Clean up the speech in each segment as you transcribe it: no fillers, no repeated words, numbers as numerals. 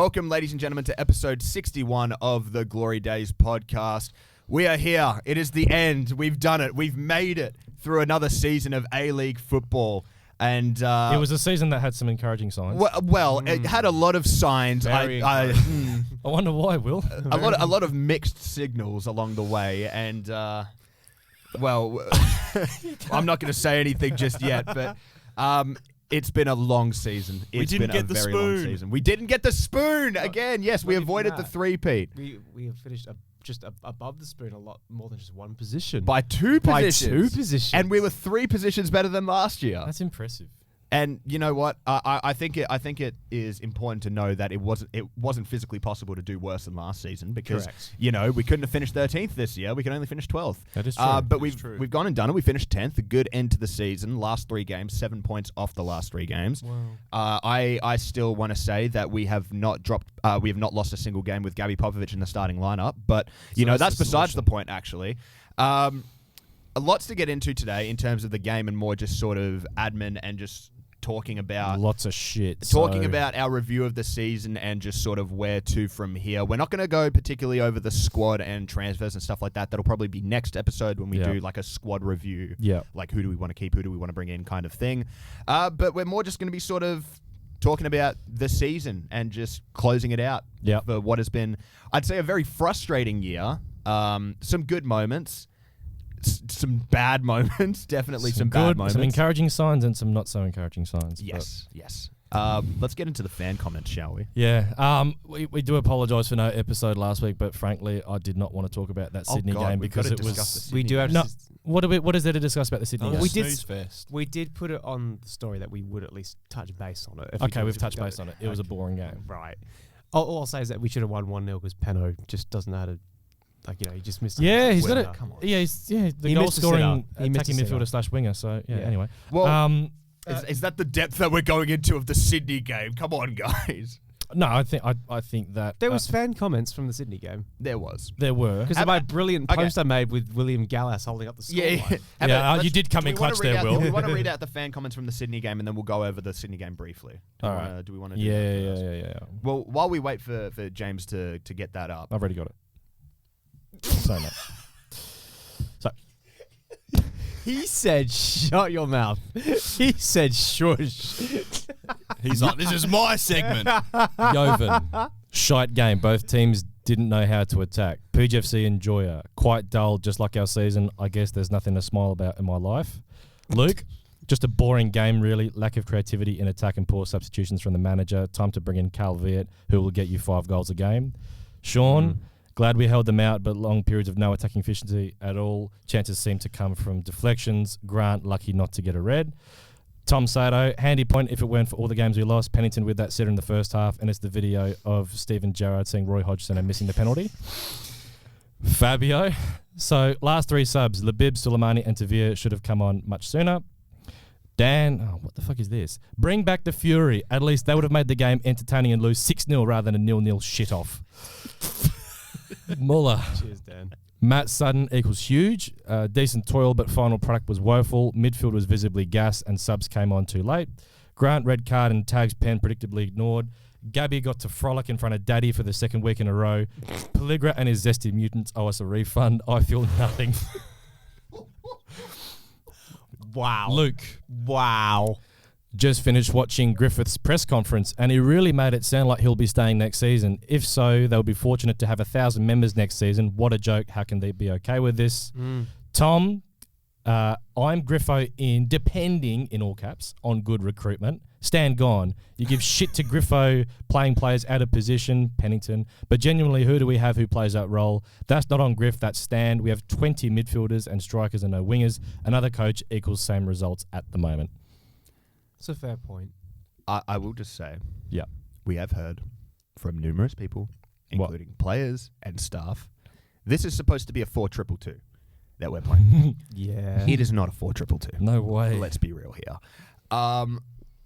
Welcome, ladies and gentlemen, to episode 61 of the Glory Days podcast. We are here. It is the end. We've done it. We've made it through another season of A-League football. And it was a season that had some encouraging signs. Well, it had a lot of signs. I wonder why, Will. A lot of mixed signals along the way. And, well, I'm not going to say anything just yet, but... it's been a long season. We didn't get the spoon. We didn't get the spoon again. Yes, we avoided the three-peat. We have finished just above the spoon a lot more than just one position. By two positions. And we were 3 positions better than last year. That's impressive. And you know what? I think it is important to know that it wasn't physically possible to do worse than last season because we couldn't have finished 13th this year. We could only finish 12th. That is true. But we've gone and done it. We finished 10th. A good end to the season. Last 3 games, 7 points off the last 3 games. Wow. I still want to say that we have not dropped. We have not lost a single game with Gabby Popovich in the starting lineup. But that's besides the point. Actually. Lots to get into today in terms of the game and more just sort of admin and just talking about lots of shit. Talking about our review of the season and just sort of where to from here. We're not going to go particularly over the squad and transfers and stuff like that. That'll probably be next episode when we do like a squad review. Yeah. Like who do we want to keep, who do we want to bring in kind of thing. But we're more just going to be sort of talking about the season and just closing it out for what has been, I'd say, a very frustrating year. Some good moments. Some bad moments, definitely some bad moments. Some encouraging signs and some not so encouraging signs. Yes. Let's get into the fan comments, shall we? Yeah. We do apologise for no episode last week, but frankly, I did not want to talk about that Sydney game because it was. We do have. What is there to discuss about the Sydney game? We did put it on the story that we would at least touch base on it. Okay, we've touched base on it. It was a boring game. Right. All I'll say is that we should have won 1-0 because Peno just doesn't know how to. He just missed. Yeah, he's got it. The goal scoring attacking midfielder / winger. So anyway. Well, is that the depth that we're going into of the Sydney game? Come on, guys. No, I think that there was fan comments from the Sydney game. There were because of my brilliant post I made with William Gallas holding up the scoreline. Yeah. You did come in clutch there, Will. We want to read out the fan comments from the Sydney game, and then we'll go over the Sydney game briefly. All right. Do we want to? Do that first? Yeah. Well, while we wait for James to get that up, I've already got it. So much. So he said, "Shut your mouth." He said, "Shush." He's like, "This is my segment." Jovan, shite game. Both teams didn't know how to attack. PGFC and Joya, quite dull, just like our season. I guess there's nothing to smile about in my life. Luke, just a boring game, really. Lack of creativity in attack and poor substitutions from the manager. Time to bring in Cal Viet, who will get you 5 goals a game. Sean. Glad we held them out, but long periods of no attacking efficiency at all. Chances seem to come from deflections. Grant, lucky not to get a red. Tom Sato, handy point if it weren't for all the games we lost. Pennington with that sitter in the first half, and it's the video of Stephen Gerrard seeing Roy Hodgson and missing the penalty. Fabio. So, last 3 subs, Labib, Suleimani, and Tavir should have come on much sooner. Dan, what the fuck is this? Bring back the Fury. At least they would have made the game entertaining and lose 6-0 rather than a 0-0 shit off. Muller. Cheers, Dan. Matt Sutton equals huge. Decent toil, but final product was woeful. Midfield was visibly gassed and subs came on too late. Grant, red card and Tag's pen predictably ignored. Gabby got to frolic in front of Daddy for the 2nd week in a row. Pelligra and his zesty mutants owe us a refund. I feel nothing. Wow. Luke. Wow. Just finished watching Griffiths' press conference, and he really made it sound like he'll be staying next season. If so, they'll be fortunate to have 1,000 members next season. What a joke. How can they be okay with this? Tom, I'm Griffo depending, in all caps, on good recruitment. Stan gone. You give shit to Griffo playing players out of position, Pennington. But genuinely, who do we have who plays that role? That's not on Griff, that's Stan. We have 20 midfielders and strikers and no wingers. Another coach equals same results at the moment. It's a fair point. I will just say, we have heard from numerous people, including players and staff. This is supposed to be a 4-2-2 that we're playing. Yeah. It is not a 4-2-2. No way. Let's be real here.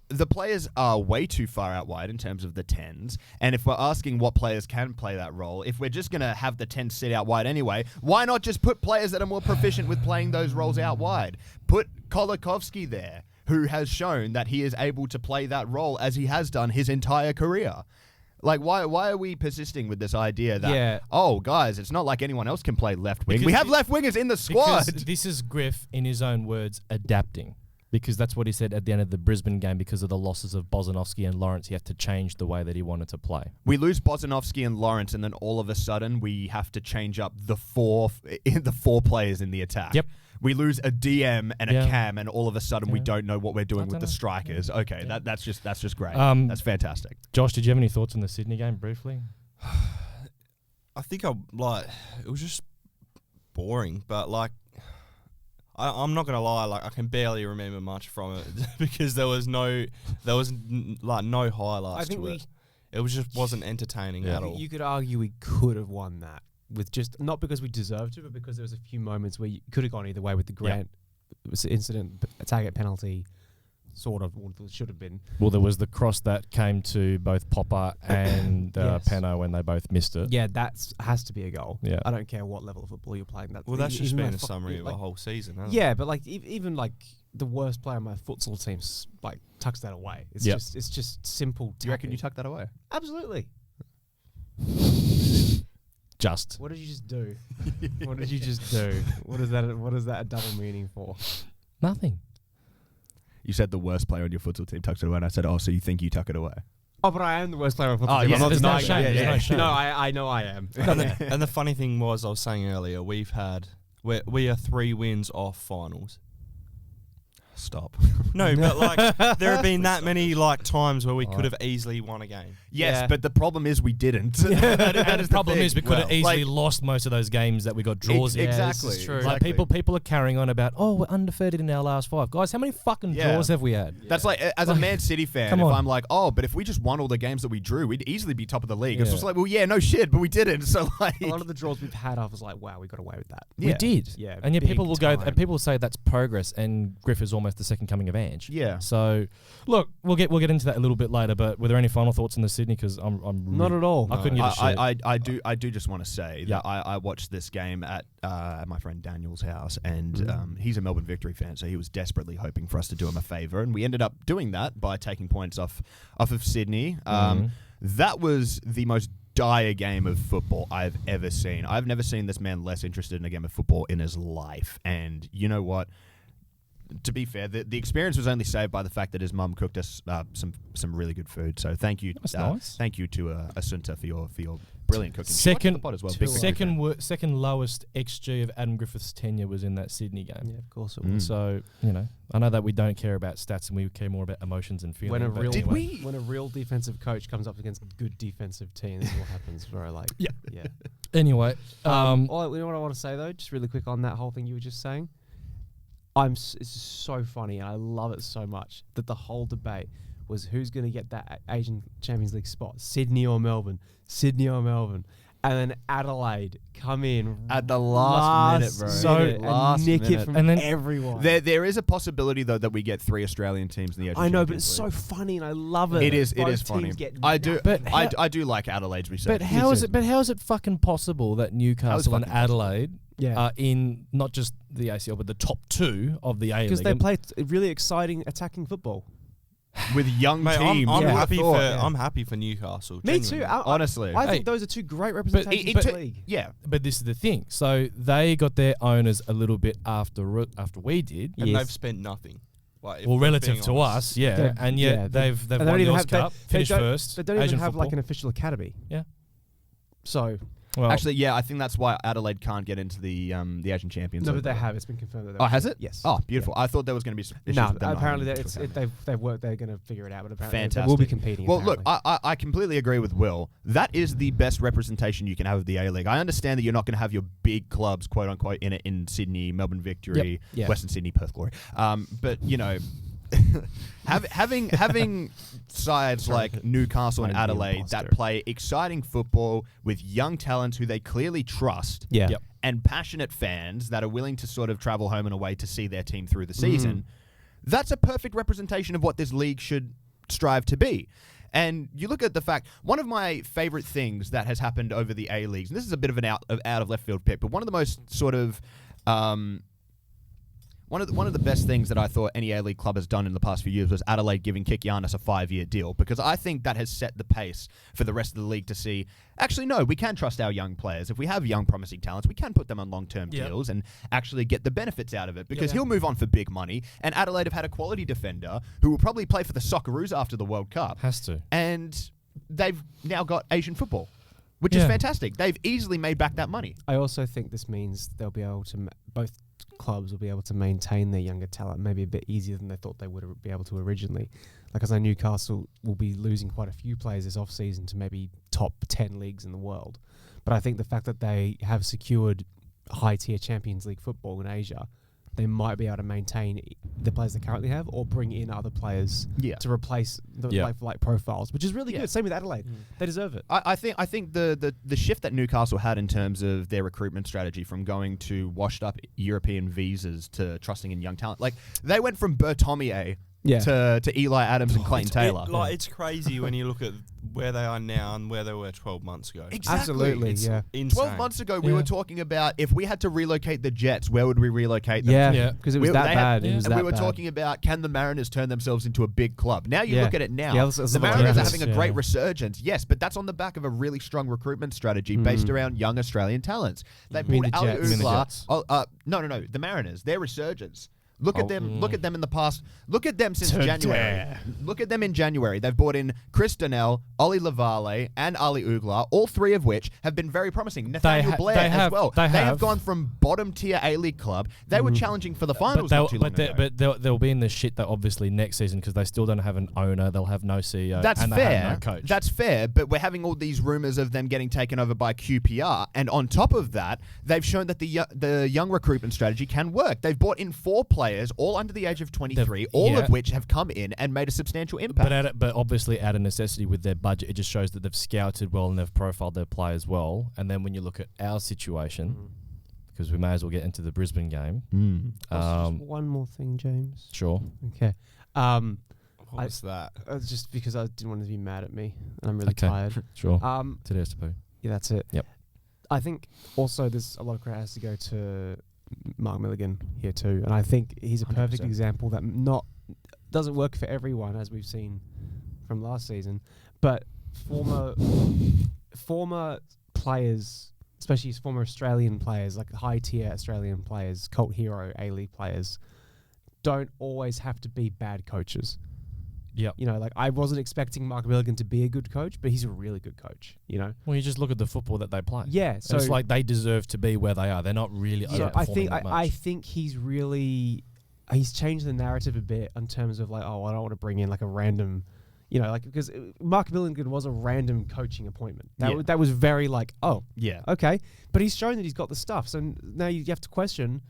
The players are way too far out wide in terms of the 10s. And if we're asking what players can play that role, if we're just going to have the 10s sit out wide anyway, why not just put players that are more proficient with playing those roles out wide? Put Kolakovsky there, who has shown that he is able to play that role as he has done his entire career. Like, why are we persisting with this idea that, Yeah. oh, guys, it's not like anyone else can play left wing. Because We have left wingers in the squad. Because this is Griff, in his own words, adapting. Because that's what he said at the end of the Brisbane game. Because of the losses of Bozanovsky and Lawrence, he had to change the way that he wanted to play. We lose Bozanovsky and Lawrence, and then all of a sudden we have to change up the four players in the attack. Yep. We lose a DM and a Yeah. cam, and all of a sudden we Yeah. don't know what we're doing I with don't the know. strikers. Yeah. Okay, Yeah. that's just great. That's fantastic. Josh, did you have any thoughts on the Sydney game briefly? I think it was just boring, but like, I'm not gonna lie, like I can barely remember much from it because there was no highlights I think to it. It was just wasn't entertaining at all. You could argue we could have won that with just not because we deserved to, but because there was a few moments where you could have gone either way with the Grant incident, target penalty, sort of, or should have been. Well, there was the cross that came to both Popper and Yes. Peno when they both missed it. Yeah, that has to be a goal. Yeah. I don't care what level of football you're playing. Well, that's just even been my a summary of like, the whole season, hasn't Yeah, but like even like the worst player on my futsal team like tucks that away. It's Yep. just simple. Do you reckon you tackling. tuck that away? Absolutely. Just. What did you just do? What did you just do? What is that? What is that a double meaning for? Nothing. You said the worst player on your futsal team tucks it away, and I said, oh, so you think you tuck it away? Oh, but I am the worst player on football Oh, team. yeah, I'm not there's no denying shame, that. there's no shame. No, I know I am. it? And the funny thing was, I was saying earlier, we are 3 wins off finals. Stop. No, but like there have been that many like times where we could have easily won a game. Yes, Yeah. but the problem is we didn't. And the problem is we could have Well, easily like- lost most of those games that we got draws in. Exactly. this is true. Like people are carrying on about, oh, we're undefeated in our last 5. Guys, how many fucking Yeah. draws have we had? That's like, as a Man City fan, come if on. I'm like, oh, but if we just won all the games that we drew, we'd easily be top of the league. It's Yeah. just like, well, yeah, no shit, but we didn't. So like, A lot of the draws we've had, I was like, wow, we got away with that. We did. Yeah, And yet big people will go, time. and people will say that's progress, and Griff is almost the second coming of Ange. Yeah. So, look, we'll get into that a little bit later. But were there any final thoughts on the Sydney? Because I'm Not at all. I couldn't give a shit. I do just want to say Yeah. that I watched this game at my friend Daniel's house, and he's a Melbourne Victory fan, so he was desperately hoping for us to do him a favour, and we ended up doing that by taking points off of Sydney. That was the most dire game of football I've ever seen. I've never seen this man less interested in a game of football in his life, and you know what? To be fair, the experience was only saved by the fact that his mum cooked us some really good food. So thank you, That's nice. Thank you to Asunta for your brilliant cooking. She watches the pod as well. Big fan. Second lowest XG of Adam Griffiths' tenure was in that Sydney game. Yeah, of course it was. So, I know that we don't care about stats and we care more about emotions and feeling. When a but real anyway. when a real defensive coach comes up against a good defensive team, this is what happens. Where I like, Yeah. yeah. Anyway, You know what I want to say though, just really quick on that whole thing you were just saying. It's so funny and I love it so much that the whole debate was who's going to get that Asian Champions League spot, Sydney or Melbourne, and then Adelaide come in At the last minute, bro. So Last nick minute. it from And then everyone. There is a possibility though that we get 3 Australian teams in the Asian I know, but it's Champions so League. funny and I love it. It is Both funny. teams get I do, But I do like Adelaide's research. but how is it fucking possible that Newcastle and fucking possible? Adelaide Yeah. are in not just the ACL but the top 2 of the A League? Because they play really exciting attacking football. with young Mate, teams. I'm Yeah. happy Thought, for yeah. I'm happy for Newcastle. Me genuinely. too. Honestly. I think Hey, those are 2 great It representations took- of the league. yeah. But this is the thing. So they got their owners a little bit after we did. And Yes. they've spent nothing. Like, if Well, we're relative being to honest. us, yeah, They've- and yet yeah, they've and they won don't the even Oz have- they- Cup, they finished don't- first. They don't Asian even have football. like an official academy. Yeah. So Well, Actually, yeah, I think that's why Adelaide can't get into the Asian Champions. no, League. but they have. It's been confirmed that. they Oh, will. has it? Yes. Oh, beautiful. I thought there was going to be some issues No, with them not apparently having it's an official they've worked. They're going to figure it out. But apparently Fantastic. they will be competing. Well, look, apparently. I completely agree with Will. That is the best representation you can have of the A-League. I understand that you're not going to have your big clubs, quote unquote, in it in Sydney, Melbourne Victory, Yeah. Western Sydney, Perth Glory. But you know, having sides like Newcastle and Trying to be Adelaide that imposter. play exciting football with young talents who they clearly trust. yeah. Yep. And passionate fans that are willing to sort of travel home and away to see their team through the season. That's a perfect representation of what this league should strive to be. And you look at the fact, one of my favorite things that has happened over the A-Leagues, and this is a bit of an out of left field pick, but one of the most sort of one One of the best things that I thought any A-League club has done in the past few years was Adelaide giving Kikianis a 5-year deal, because I think that has set the pace for the rest of the league to see, actually, no, we can trust our young players. If we have young promising talents, we can put them on long-term deals and actually get the benefits out of it, because he'll move on for big money. And Adelaide have had a quality defender who will probably play for the Socceroos after the World Cup. Has to. And they've now got Asian football, which is fantastic. They've easily made back that money. I also think this means they'll be able to, both clubs will be able to maintain their younger talent maybe a bit easier than they thought they would be able to originally. Like, as I know, Newcastle will be losing quite a few players this off-season to maybe top 10 leagues in the world. But I think the fact that they have secured high-tier Champions League football in Asia, they might be able to maintain the players they currently have or bring in other players to replace the like profiles, which is really good. Same with Adelaide. They deserve it. I think the shift that Newcastle had in terms of their recruitment strategy from going to washed up European visas to trusting in young talent, like they went from Bertomier to Eli Adams and Clayton Taylor. It's crazy when you look at where they are now and where they were 12 months ago. Exactly. Absolutely, It's insane. 12 months ago, we were talking about if we had to relocate the Jets, where would we relocate them? Yeah, because it was that bad. It was and that we were bad. talking about, can the Mariners turn themselves into a big club? Now you look at it now. Yeah, the Mariners are having a great resurgence. Yes, but that's on the back of a really strong recruitment strategy based around young Australian talents. They bought Ali Ugla. No. The Mariners, their resurgence. Look at them. Look at them in the past. Look at them since January. Look at them in January. They've bought in Chris Donnell, Ollie Lavale, and Ali Ugla, all three of which have been very promising. Nathaniel Blair as well. They have gone from bottom tier A-League club. They were challenging for the finals not too long ago. But they'll be in the shit that obviously next season, because they still don't have an owner. They'll have no CEO. That's and fair. They have no coach. That's fair. But we're having all these rumors of them getting taken over by QPR, and on top of that, they've shown that the young recruitment strategy can work. They've bought in 4 players, all under the age of 23, all of which have come in and made a substantial impact. But obviously, out of necessity with their budget, it just shows that they've scouted well and they've profiled their players well. And then when you look at our situation, because we may as well get into the Brisbane game. Just one more thing, James. Sure. Okay. What's that? Just because I didn't want to be mad at me, and I'm really tired. Sure. Today's to poo. Yeah, that's it. Yep. I think also there's a lot of credit has to go to Mark Milligan here too, and I think he's a perfect 100%. example that doesn't work for everyone, as we've seen from last season, but former players, especially former Australian players, like high tier Australian players, cult hero A-League players, don't always have to be bad coaches. Yeah. You know, like I wasn't expecting Mark Milligan to be a good coach, but he's a really good coach, you know? Well, you just look at the football that they play. Yeah. So it's like they deserve to be where they are. They're not really overperforming that much. I think he's changed the narrative a bit in terms of like, I don't want to bring in like a random, you know, like, because Mark Milligan was a random coaching appointment. That was very like, okay. But he's shown that he's got the stuff. So now you have to question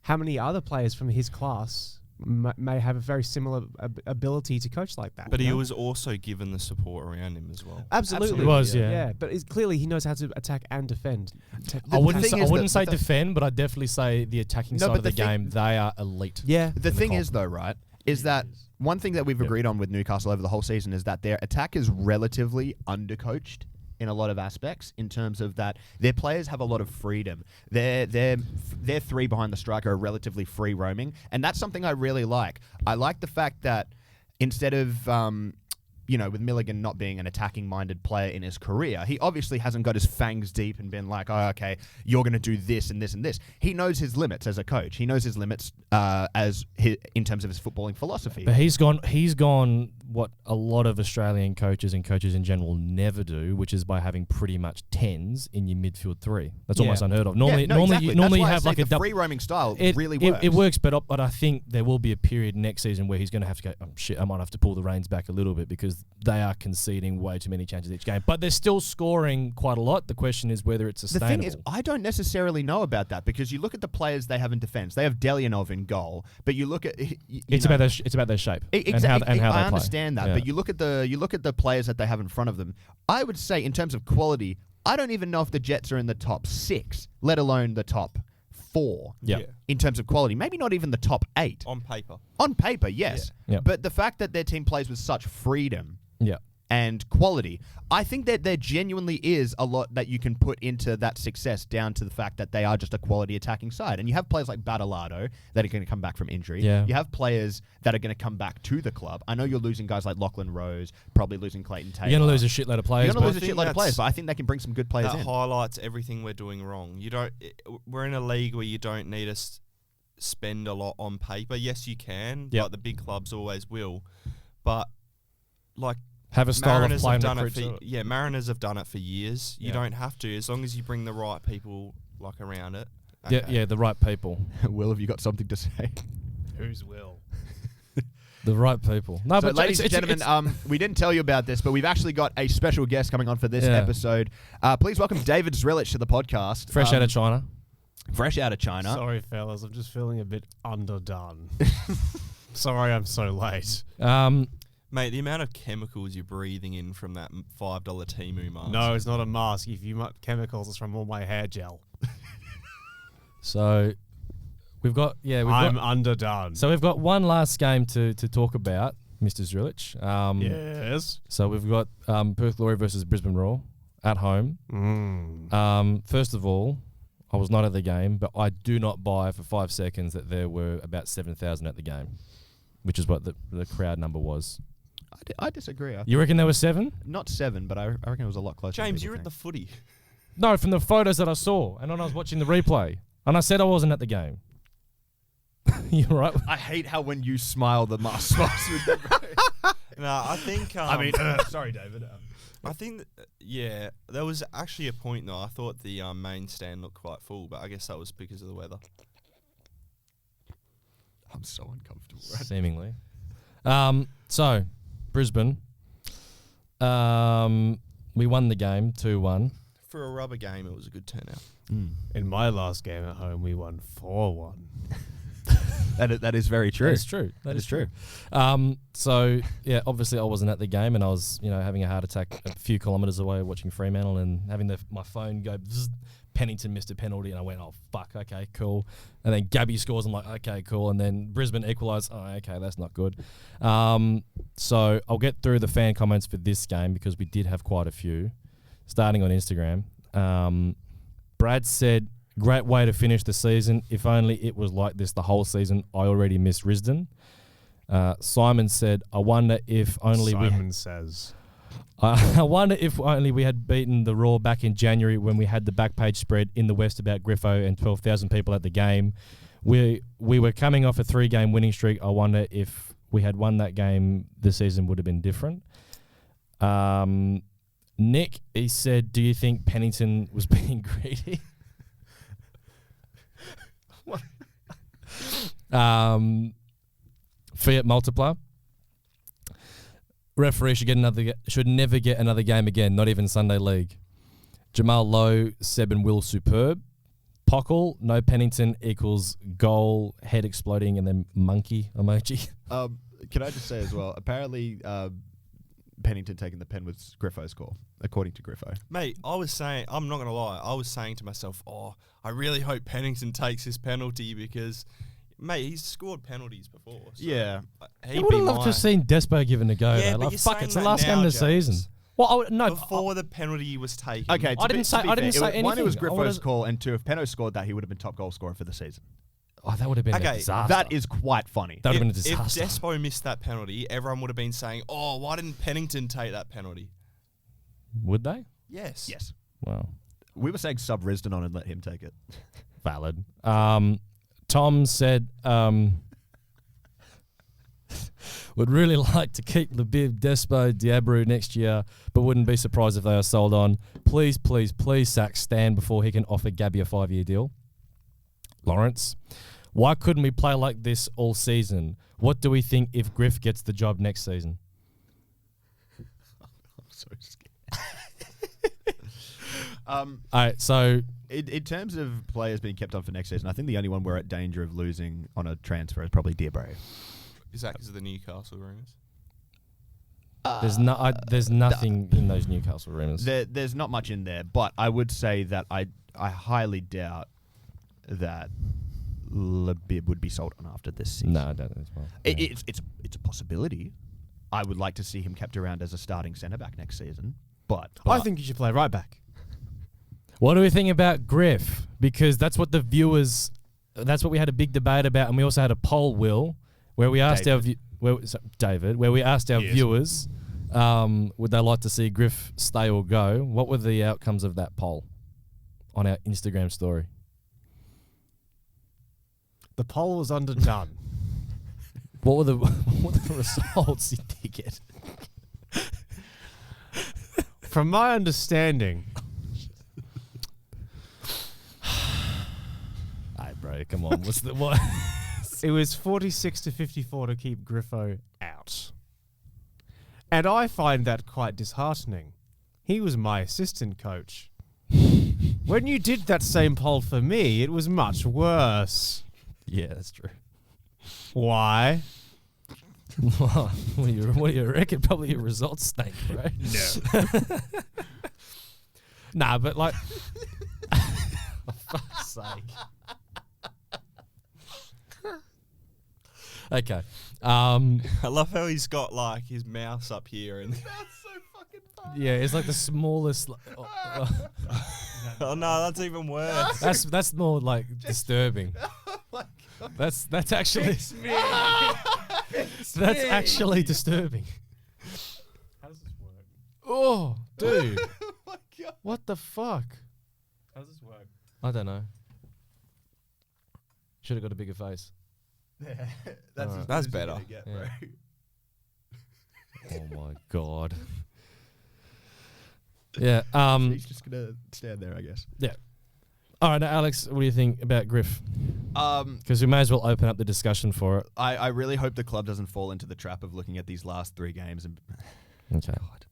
how many other players from his class may have a very similar ability to coach like that. But he was also given the support around him as well. Absolutely. He was, yeah. But clearly he knows how to attack and defend. I wouldn't say defend, but I'd definitely say the attacking side of the game, they are elite. Yeah. The thing is, though, right, is that one thing that we've agreed on with Newcastle over the whole season is that their attack is relatively undercoached in a lot of aspects, in terms of that their players have a lot of freedom. Their 3 behind the striker are relatively free roaming, and that's something I really like. I like the fact that instead of with Milligan not being an attacking-minded player in his career, he obviously hasn't got his fangs deep and been like, oh, okay, you're going to do this and this and this. He knows his limits as a coach. He knows his limits in terms of his footballing philosophy. But he's gone what a lot of Australian coaches and coaches in general never do, which is by having pretty much 10s in your midfield 3. That's almost unheard of. Normally you have like a free roaming style. Really works. It works, but I think there will be a period next season where he's going to have to go, oh shit, I might have to pull the reins back a little bit, because they are conceding way too many chances each game. But they're still scoring quite a lot. The question is whether it's sustainable. The thing is, I don't necessarily know about that, because you look at the players they have in defence. They have Delianov in goal, but you look at it's about their shape and how they play. I understand that, but you look at the players that they have in front of them. I would say, in terms of quality, I don't even know if the Jets are in the top 6, let alone the top 4 in terms of quality. Maybe not even the top 8. On paper. On paper, yes. Yeah. But the fact that their team plays with such freedom and quality. I think that there genuinely is a lot that you can put into that success down to the fact that they are just a quality attacking side. And you have players like Badalado that are going to come back from injury. Yeah. You have players that are going to come back to the club. I know you're losing guys like Lachlan Rose, probably losing Clayton Taylor. You're going to lose a shitload of players. You're going to lose I a think shitload of players, but I think they can bring some good players that in. highlights everything we're doing wrong. We're in a league where you don't need to spend a lot on paper. Yes, you can. Yep. Like the big clubs always will. But like have a style Mariners of playing have done recruits. it for, Mariners have done it for years. You Yeah. don't have to, as long as you bring the right people like around it. Yeah, the right people. Will, have you got something to say? Who's Will? The right people. No, So, but ladies and gentlemen, we didn't tell you about this, but we've actually got a special guest coming on for this Yeah. episode. Please welcome David Zrilich to the podcast. fresh out of China. Fresh out of China. Sorry, fellas. I'm just feeling a bit underdone. Sorry I'm so late. Mate, the amount of chemicals you're breathing in from that $5 Temu mask. No, it's not a mask. If you want chemicals, it's from all my hair gel. So we've got I'm underdone. So we've got one last game to talk about, Mr. Zrilich. Yes. So we've got Perth Glory versus Brisbane Roar at home. First of all, I was not at the game, but I do not buy for 5 seconds that there were about 7,000 at the game, which is what the crowd number was. I disagree. You reckon there were 7? Not 7, but I reckon it was a lot closer. James, you're at the footy. No, from the photos that I saw, and when I was watching the replay, and I said I wasn't at the game. You're right. I hate how when you smile, the mask smiles with the No, I think. sorry, David. I think, there was actually a point though. I thought the main stand looked quite full, but I guess that was because of the weather. I'm so uncomfortable. Right? Seemingly. So, Brisbane. We won the game 2-1. For a rubber game, it was a good turnout. In my last game at home, we won 4-1. That is very true. That is true. That is true. So, yeah, obviously I wasn't at the game, and I was, having a heart attack a few kilometres away watching Fremantle and having my phone go, bzz, Pennington missed a penalty, and I went, oh, fuck, okay, cool. And then Gabby scores, I'm like, okay, cool. And then Brisbane equalised, oh, okay, that's not good. So I'll get through the fan comments for this game because we did have quite a few, starting on Instagram. Brad said, great way to finish the season. If only it was like this the whole season. I already miss Risdon. Simon said, I wonder if only I wonder if only we had beaten the Raw back in January when we had the back page spread in the West about Griffo and 12,000 people at the game. We were coming off a 3-game winning streak. I wonder if we had won that game, the season would have been different. Nick, he said, do you think Pennington was being greedy? Fiat Multiplier. Referee should never get another game again, not even Sunday League. Jamal Lowe, Seb and Will superb. Pockle, no Pennington equals goal, head exploding, and then monkey emoji. Can I just say as well, apparently Pennington taking the pen was Griffo's call, according to Griffo. Mate, I'm not going to lie, I was saying to myself, I really hope Pennington takes his penalty because, mate, he's scored penalties before. So Yeah. I would have loved to have seen Despo given a go. Yeah, though. but Like, you're fuck, saying it's the that last game now, of the James. season. Well, Before the penalty was taken. Okay, I didn't say anything. One, it was I Griffo's would've- call, and 2, if Penno scored that, he would have been top goal scorer for the season. Oh, that would have been a Okay, disaster. That is quite funny. That would have been a If disaster. Despo missed that penalty, everyone would have been saying, why didn't Pennington take that penalty? Would they? Yes. Yes. Wow. We were saying sub Risdon on and let him take it. Valid. Tom said, would really like to keep Labib, Despo, Diabru next year, but wouldn't be surprised if they are sold on. Please, please, please sack Stan before he can offer Gabby a 5-year deal. Lawrence, why couldn't we play like this all season? What do we think if Griff gets the job next season? I'm so scared. All right, so In terms of players being kept on for next season, I think the only one we're at danger of losing on a transfer is probably Diabru. Is that because of the Newcastle rumours? there's nothing in those Newcastle rumours. There's not much in there, but I would say that I highly doubt that Labib would be sold on after this season. No, I don't think it's possible. It's a possibility. I would like to see him kept around as a starting centre back next season. But I think you should play right back. What do we think about Griff? Because that's what the viewers, that's what we had a big debate about, and we also had a poll, Will, where we asked where we asked our viewers, would they like to see Griff stay or go? What were the outcomes of that poll on our Instagram story? The poll was underdone. What were the results, you dickhead? From my understanding, Hey, bro, come on. What's the what? it was 46 to 54 to keep Griffo out. And I find that quite disheartening. He was my assistant coach. When you did that same poll for me, it was much worse. Yeah, that's true. Why? What do you reckon? Probably your results stink, bro. No. Nah, but like, for fuck's sake. Okay. I love how he's got like his mouse up here and. That's so fucking fun. Yeah, it's like the smallest. Oh no, that's even worse. That's more like disturbing. Oh my God. That's actually that's actually disturbing. How does this work? Oh, dude, Oh my God. what the fuck? How does this work? I don't know. Should have got a bigger face. That's, Alright. That's better. Get, Yeah. bro. Oh my god. Yeah. He's just gonna stand there, I guess. All right, now, Alex, what do you think about Griff? Because we may as well open up the discussion for it. I really hope the club doesn't fall into the trap of looking at these last 3 games and. Okay. God.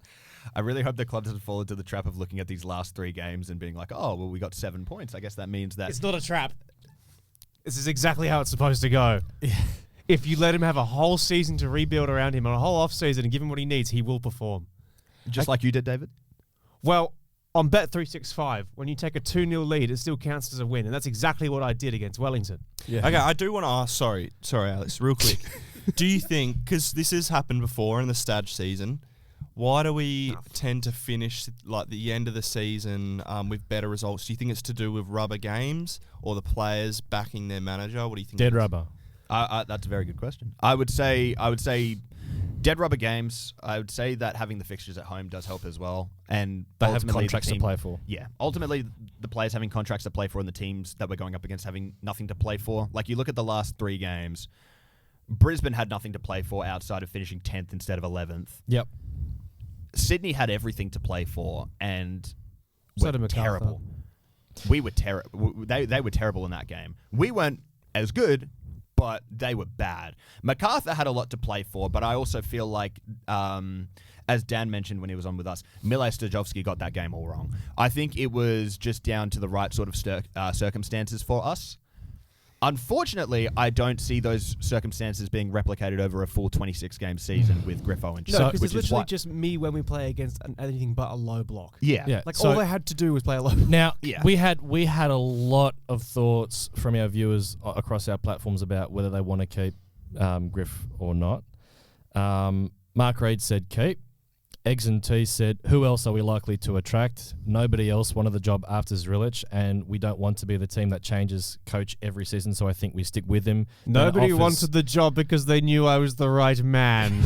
I really hope the club doesn't fall into the trap of looking at these last 3 games and being like, oh, well, we got 7 points. I guess that means that. It's not a trap. This is exactly how it's supposed to go. If you let him have a whole season to rebuild around him and a whole off season and give him what he needs, he will perform. Just like you did, David? Well, on Bet365, when you take a 2-0 lead, it still counts as a win. And that's exactly what I did against Wellington. Yeah. Okay, I do want to ask. Sorry, Alex, real quick. Do you think, because this has happened before in the Stadge season, why do we tend to finish like the end of the season with better results? Do you think it's to do with rubber games or the players backing their manager? What do you think? Dead rubber. That's a very good question. I would say dead rubber games. I would say that having the fixtures at home does help as well. And They have ultimately contracts to play for. Yeah. Ultimately, the players having contracts to play for and the teams that we're going up against having nothing to play for. Like, you look at the last 3 games, Brisbane had nothing to play for outside of finishing 10th instead of 11th. Yep. Sydney had everything to play for and So were did MacArthur. terrible. We were terrible. They were terrible in that game. We weren't as good, but they were bad. MacArthur had a lot to play for, but I also feel like, as Dan mentioned when he was on with us, Mile Stojovski got that game all wrong. I think it was just down to the right sort of circumstances for us. Unfortunately, I don't see those circumstances being replicated over a full 26-game season with Griffo and No, Chuck, because which it's is literally what. just me when we play against anything but a low block. Yeah. Yeah. Like, So- all they had to do was play a low block. Now, Yeah. we had a lot of thoughts from our viewers across our platforms about whether they want to keep Griff or not. Mark Reid said keep. Eggs and Tea said, who else are we likely to attract? Nobody else wanted the job after Zrilic, and we don't want to be the team that changes coach every season, so I think we stick with him. Nobody Then offers- wanted the job because they knew I was the right man.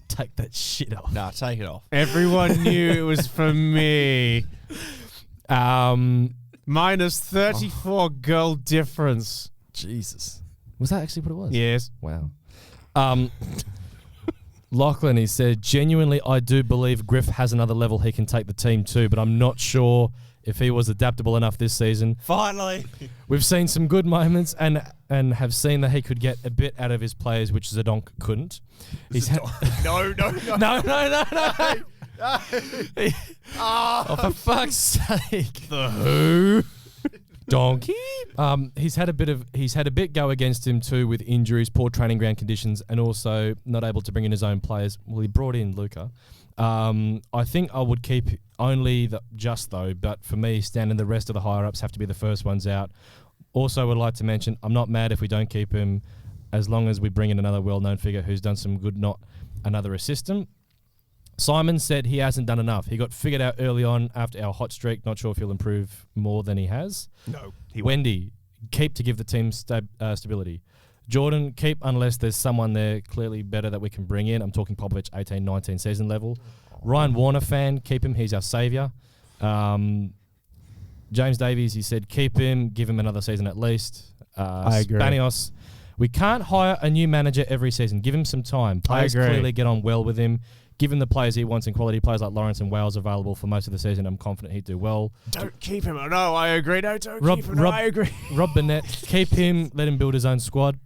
Take that shit off. Nah, take it off. Everyone knew it was for me. Minus 34 goal difference. Jesus. Was that actually what it was? Yes. Wow. Lachlan, he said, genuinely, I do believe Griff has another level he can take the team to, but I'm not sure if he was adaptable enough this season. Finally. We've seen some good moments and have seen that he could get a bit out of his players, which Zidonk couldn't. No. No. Oh, for fuck's sake. The who? Donkey. He's had a bit go against him too with injuries, poor training ground conditions, and also not able to bring in his own players. Well, he brought in Luca. I think I would keep only though, but for me, Stan and the rest of the higher ups have to be the first ones out. Also, would like to mention, I'm not mad if we don't keep him. as long as we bring in another well-known figure who's done some good, not another assistant. Simon said he hasn't done enough. He got figured out early on after our hot streak. Not sure if he'll improve more than he has. No. Wendy, keep to give the team stability. Jordan, keep unless there's someone there clearly better that we can bring in. I'm talking Popovich, 18, 19 season level. Ryan Warner fan, keep him. He's our saviour. James Davies, he said keep him, give him another season at least. I agree. Spanios, we can't hire a new manager every season. Give him some time. Players clearly get on well with him. Give him the players he wants and quality players like Lawrence and Wales available for most of the season. I'm confident he'd do well. Don't keep him. No, I agree. No, don't keep him. No, I agree. Rob Burnett, keep him. Let him build his own squad.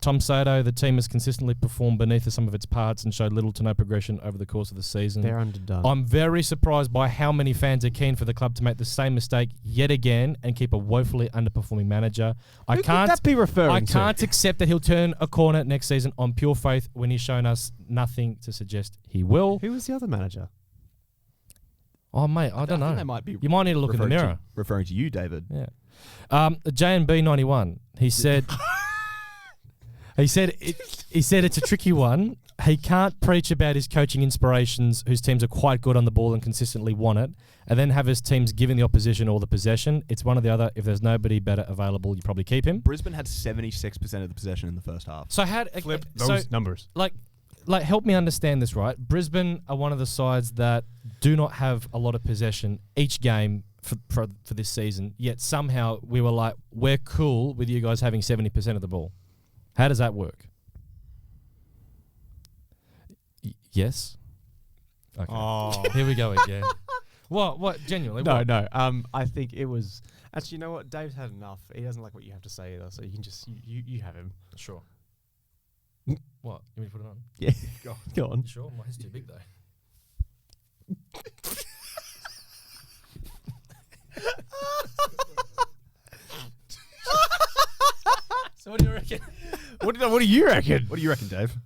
Tom Sato, the team has consistently performed beneath the sum of its parts and showed little to no progression over the course of the season. They're underdone. I'm very surprised by how many fans are keen for the club to make the same mistake yet again and keep a woefully underperforming manager. Who could that be referring to? I can't accept that he'll turn a corner next season on pure faith when he's shown us nothing to suggest he will. Who was the other manager? Oh, mate, I don't know. They might be you might need to look in the mirror. Referring to you, David. Yeah. JNB91, he said... He said it's a tricky one. He can't preach about his coaching inspirations whose teams are quite good on the ball and consistently want it, and then have his teams giving the opposition all the possession. It's one or the other. If there's nobody better available, you probably keep him. Brisbane had 76% of the possession in the first half. So Flip those numbers. Like, help me understand this, right? Brisbane are one of the sides that do not have a lot of possession each game for this season, yet somehow we were like, we're cool with you guys having 70% of the ball. How does that work? Yes. Okay. Oh. Here we go again. What? Genuinely? No, what? no. I think it was... Actually, you know what? Dave's had enough. He doesn't like what you have to say either, so you can just... You have him. Sure. What? You want me to put it on? Yeah. Go on. You sure? My head's too big, though. So what do you reckon? What do you reckon? What do you reckon, Dave?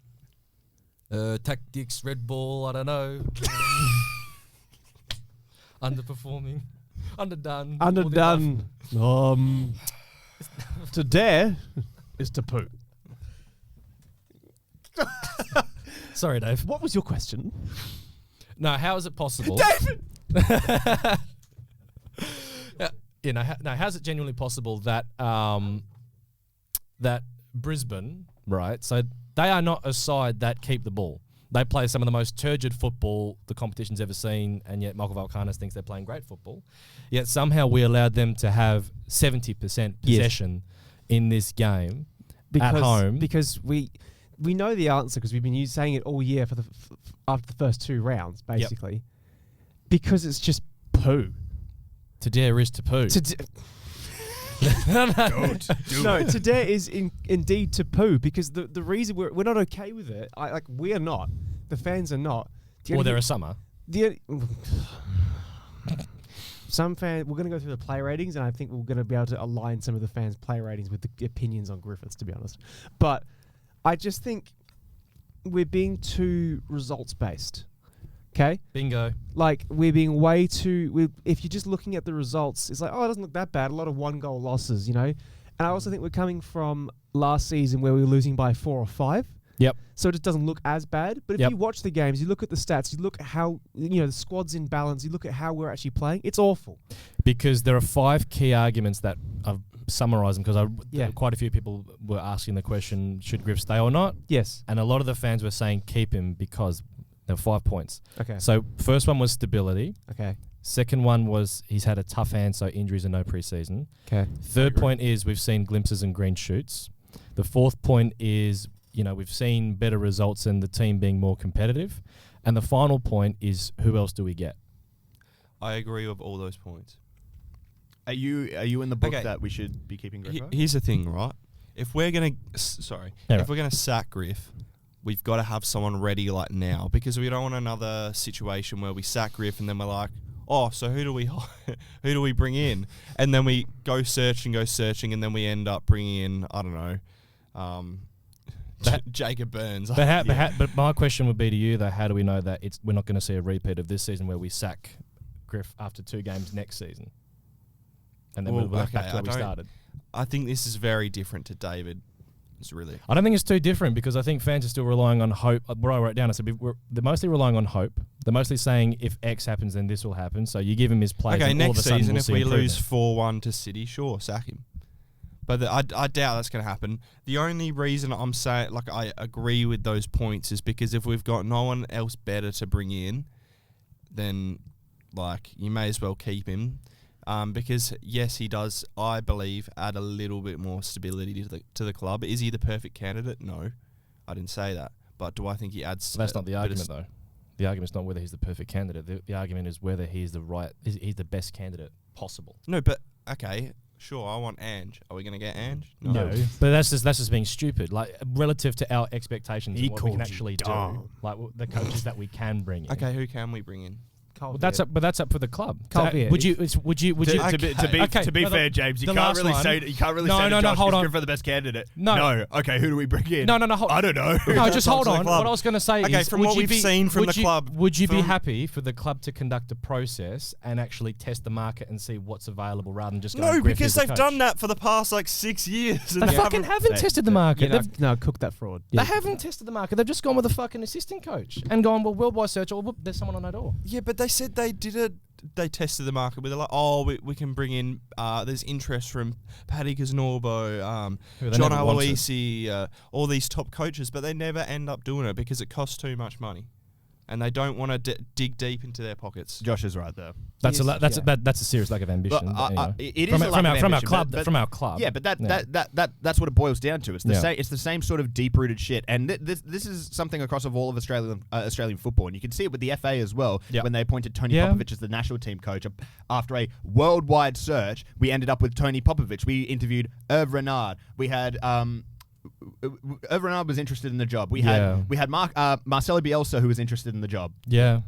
Tactics, Red Bull, I don't know. Underperforming. Underdone. To dare is to poo. Sorry, Dave. What was your question? No, how is it possible? David! How's it genuinely possible that that Brisbane, right? So they are not a side that keep the ball. They play some of the most turgid football the competition's ever seen, and yet Michael Valkanis thinks they're playing great football. Yet somehow we allowed them to have 70% possession in this game at home. Because we know the answer because we've been saying it all year for after the first two rounds, basically. Yep. Because it's just poo. To dare is to poo. To dare is indeed to poo because the reason we're not okay with it, we are not. The fans are not. There are some. Some fans, we're going to go through the play ratings, and I think we're going to be able to align some of the fans' play ratings with the opinions on Griffiths, to be honest. But I just think we're being too results-based. Okay? Bingo. Like, we're being way too... if you're just looking at the results, it's like, oh, it doesn't look that bad. A lot of one-goal losses, you know? And I also think we're coming from last season where we were losing by 4 or 5. Yep. So it just doesn't look as bad. But if you watch the games, you look at the stats, you look at how, the squad's in balance, you look at how we're actually playing, it's awful. Because there are 5 key arguments that I've summarised them because quite a few people were asking the question, should Griff stay or not? Yes. And a lot of the fans were saying keep him because... There were 5 points. Okay. So first one was stability. Okay. Second one was he's had a tough hand, so injuries and no preseason. Okay. Third point is we've seen glimpses and green shoots. The fourth point is, we've seen better results and the team being more competitive. And the final point is who else do we get? I agree with all those points. Are you in the book that we should be keeping Griff? Here's the thing, right? If we're gonna sack Griff, we've got to have someone ready like now because we don't want another situation where we sack Griff and then we're like, oh, so who do we bring in? And then we go searching and then we end up bringing in, I don't know, Jacob Burns. But my question would be to you though, how do we know that we're not going to see a repeat of this season where we sack Griff after 2 games next season? And then we'll back to where we started. I think this is very different to David. It's really. I don't think it's too different because I think fans are still relying on hope. What I wrote down, I said they're mostly relying on hope. They're mostly saying if X happens, then this will happen. So you give him his plays. Okay, and all of next a sudden season, we'll if see we improvement. lose 4-1 to City, sure, sack him. But I doubt that's going to happen. The only reason I'm saying, like, I agree with those points is because if we've got no one else better to bring in, then, like, you may as well keep him. Because, yes, he does, I believe, add a little bit more stability to the club. Is he the perfect candidate? No. I didn't say that. But do I think he adds... That's not the argument, though. The argument's not whether he's the perfect candidate. The argument is whether he's the best candidate possible. No, but, okay... Sure, I want Ange. Are we going to get Ange? No. But that's just being stupid. Like, relative to our expectations He and what we can called you actually dumb. do. Like, the coaches that we can bring in. Okay, who can we bring in? Well, that's up for the club. Carl Viet. Would you? To be fair, James, you can't really say to Josh hold on. Griffiths the best candidate. No. Okay, who do we bring in? No. I don't know. No, just hold on. club. What I was going to say Okay, is, from would what you we've be- seen from would the you- club, would you be from- happy for the club to conduct a process and actually test the market and see what's available rather than just No, going Griff because as the they've coach? done that for the past, 6 years. And They fucking haven't tested the market. Cook that fraud. They haven't tested the market. They've just gone with a fucking assistant coach and gone, well, worldwide search, or whoop, there's someone on our door. Yeah, but they said they did it. They tested the market where they're like, we can bring in, there's interest from Paddy Casnorbo, Who they John never wanted. Aloisi, all these top coaches, but they never end up doing it because it costs too much money. And they don't want to dig deep into their pockets. Josh is right there. That's Yes, that's a serious lack of ambition. But, but anyway. it is a lack of from our ambition, club. but- From our club. Yeah, but that's what it boils down to. It's the Yeah. same. It's the same sort of deep-rooted shit. And this is something across of all of Australian football, and you can see it with the FA as well. Yep. When they appointed Tony Yeah. Popovich as the national team coach, after a worldwide search, we ended up with Tony Popovich. We interviewed Hervé Renard. We had. Hervé Renard was interested in the job. We had Marcelo Bielsa who was interested in the job. Yeah.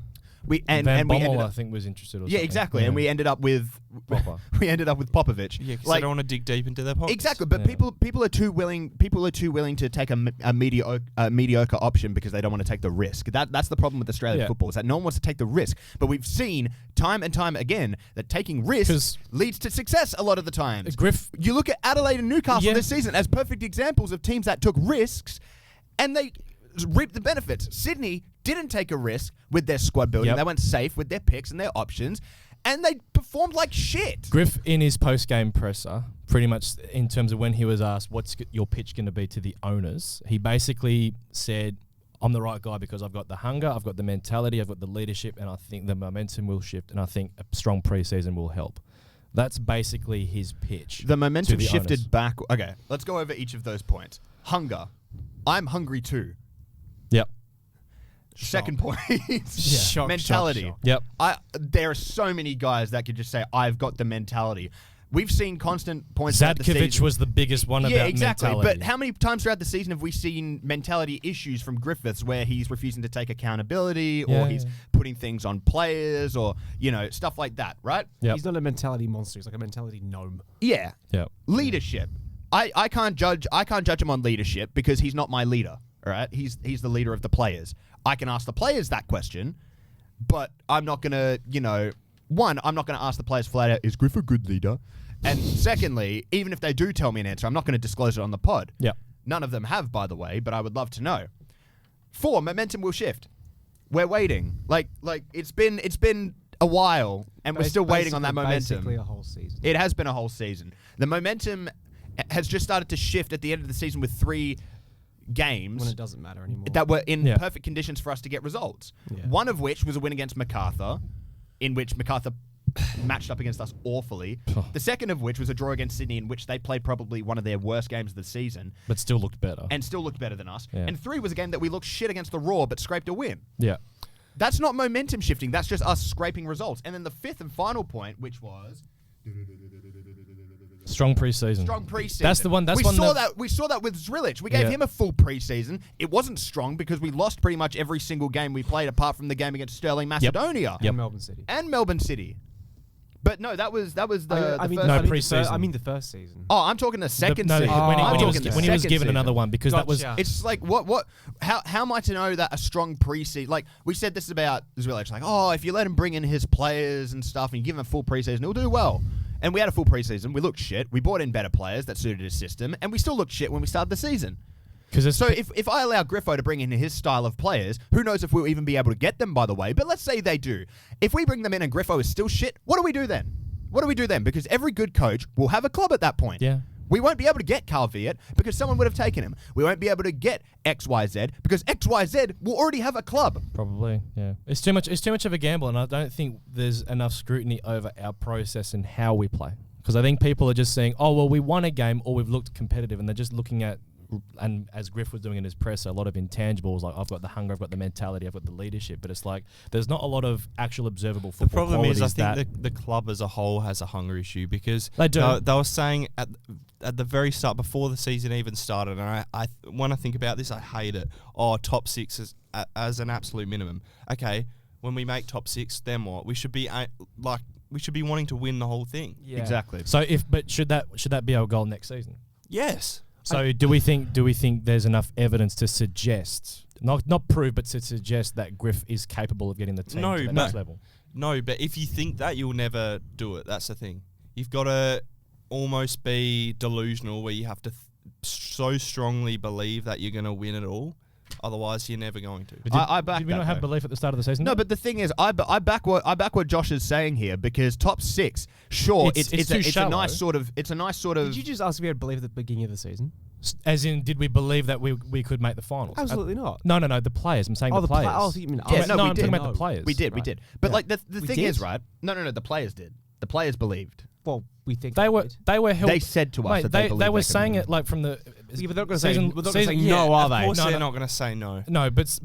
We Van we ended Bommel, up, I think, was interested. Or yeah, something. exactly. And we ended up with Proper. Popovich. Yeah, because they don't want to dig deep into their pockets. Exactly, but Yeah. people are too willing to take a mediocre option because they don't want to take the risk. That's the problem with Australian Yeah. football, is that no one wants to take the risk. But we've seen time and time again that taking risks 'Cause- leads to success a lot of the times. Griff. You look at Adelaide and Newcastle Yeah. this season as perfect examples of teams that took risks and they reaped the benefits. Sydney didn't take a risk with their squad building. Yep. They went safe with their picks and their options, and they performed like shit. Griff, in his post-game presser, pretty much in terms of when he was asked, what's your pitch going to be to the owners, he basically said, I'm the right guy because I've got the hunger, I've got the mentality, I've got the leadership, and I think the momentum will shift, and I think a strong preseason will help. That's basically his pitch. The momentum to the shifted owners. back. Okay, let's go over each of those points. Hunger. I'm hungry too. Yep. Second point. Shock, mentality. shock, Yep. There are so many guys that could just say, I've got the mentality. We've seen constant points throughout the Zadkovic season. was the biggest one Yeah, about exactly. mentality. But how many times throughout the season have we seen mentality issues from Griffiths where he's refusing to take accountability or Yeah, he's yeah. putting things on players or, stuff like that, right? Yep. He's not a mentality monster. He's like a mentality gnome. Yeah. Yep. Leadership. I can't judge him on leadership because he's not my leader. All right, he's the leader of the players. I can ask the players that question, but I'm not gonna, I'm not gonna ask the players flat out, is Griff a good leader? And secondly, even if they do tell me an answer, I'm not gonna disclose it on the pod. Yep. None of them have, by the way, but I would love to know. 4, momentum will shift. We're waiting. Like it's been a while, and we're still waiting on that momentum. Basically a whole season. It has been a whole season. The momentum has just started to shift at the end of the season with 3 games When it doesn't matter anymore. that were in Yeah. perfect conditions for us to get results. Yeah. One of which was a win against MacArthur, in which MacArthur matched up against us awfully. The second of which was a draw against Sydney, in which they played probably one of their worst games of the season But still looked better. and still looked better than us. Yeah. And 3 was a game that we looked shit against the Raw but scraped a win. Yeah. That's not momentum shifting. That's just us scraping results. And then the 5th and final point, which was Strong preseason. strong preseason. That's the one. That's we one. saw that, that. We saw that with Zrilic. We gave Yeah. him a full preseason. It wasn't strong because we lost pretty much every single game we played, apart from the game against Sterling Macedonia Yep. And Melbourne City. and Melbourne City. But no, that was the I mean, first. No, I mean pre-season. I mean the first season. Oh, I'm talking the second no, season. when he, I'm when he was, talking the when he was second given season. another one because that was Gotcha. It's like what? How am I to know that a strong preseason? Like we said this about Zrilic, like if you let him bring in his players and stuff and you give him a full preseason, he'll do well. and we had a full preseason. We looked shit. We brought in better players that suited his system, and we still looked shit when we started the season. So if I allow Griffo to bring in his style of players, who knows if we'll even be able to get them, by the way. But let's say they do. If we bring them in and Griffo is still shit, what do we do then? Because every good coach will have a club at that point. Yeah. We won't be able to get Carl Viet because someone would have taken him. We won't be able to get XYZ because XYZ will already have a club. Probably, yeah. It's too much of a gamble, and I don't think there's enough scrutiny over our process and how we play. Because I think people are just saying, oh, well, we won a game or we've looked competitive, and they're just looking at, and as Griff was doing in his presser, a lot of intangibles, like I've got the hunger, I've got the mentality, I've got the leadership, but it's like there's not a lot of actual observable football. The problem is, I qualities think the club as a whole has a hunger issue because They do. They were saying at the very start, before the season even started, and I when I think about this, I hate it. Oh, top 6 as an absolute minimum. Okay, when we make top 6, then what? We should be wanting to win the whole thing. Yeah. Exactly. So should that be our goal next season? Yes. So do we think there's enough evidence to suggest, not prove, but to suggest that Griff is capable of getting the team to the next level? No, but if you think that, you'll never do it. That's the thing. You've got to almost be delusional where you have to so strongly believe that you're going to win it all. Otherwise, you're never going to. Did we not have belief at the start of the season? No, but the thing is, I back what Josh is saying here because top 6, sure, it's a nice sort of. Did you just ask if we had belief at the beginning of the season? As in, did we believe that we could make the finals? Absolutely not. No, the players. I'm saying the players. You mean yeah, I'm we talking did. about the players. We did. But like the thing is, right? No, the players did. The players believed. Well, we think they were held. They said to us that they believed they were they saying could it like from the yeah, but they're not going to say season, no, are they? Of course they're not going to say no. No, but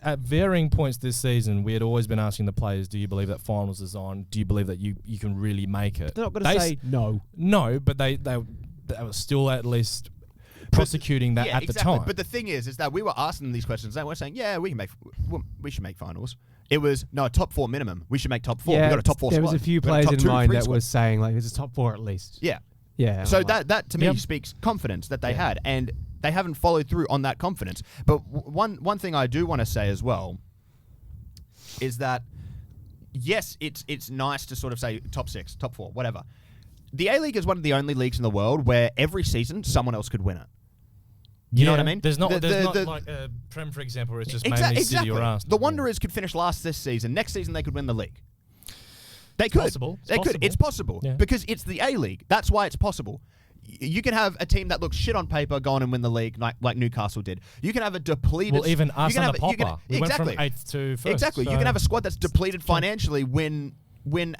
at varying points this season, we had always been asking the players, do you believe that finals is on? Do you believe that you can really make it? They're not going to say no. No, but they were still at least prosecuting that at the time. But the thing is that we were asking them these questions. They were saying, yeah, we should make finals. It was, no, top 4 minimum. We should make top 4. Yeah, we got a top 4 there squad. was a few players in mind that was saying, like, it's a top 4 at least. Yeah. Yeah. So that to me speaks confidence that they had, and they haven't followed through on that confidence. But one thing I do want to say as well is that, yes, it's nice to sort of say top 6, top 4, whatever. The A-League is one of the only leagues in the world where every season someone else could win it. You know what I mean? There's not like a Prem, for example, where it's just mainly City or Arsenal. The Wanderers could finish last this season. Next season, they could win the league. They could. It's possible. Yeah. Because it's the A-League. That's why it's possible. You can have a team that looks shit on paper go on and win the league like Newcastle did. You can have a depleted... Well, even us under Popper. We went from 8th to 1st. Exactly. So you can have a squad that's depleted financially win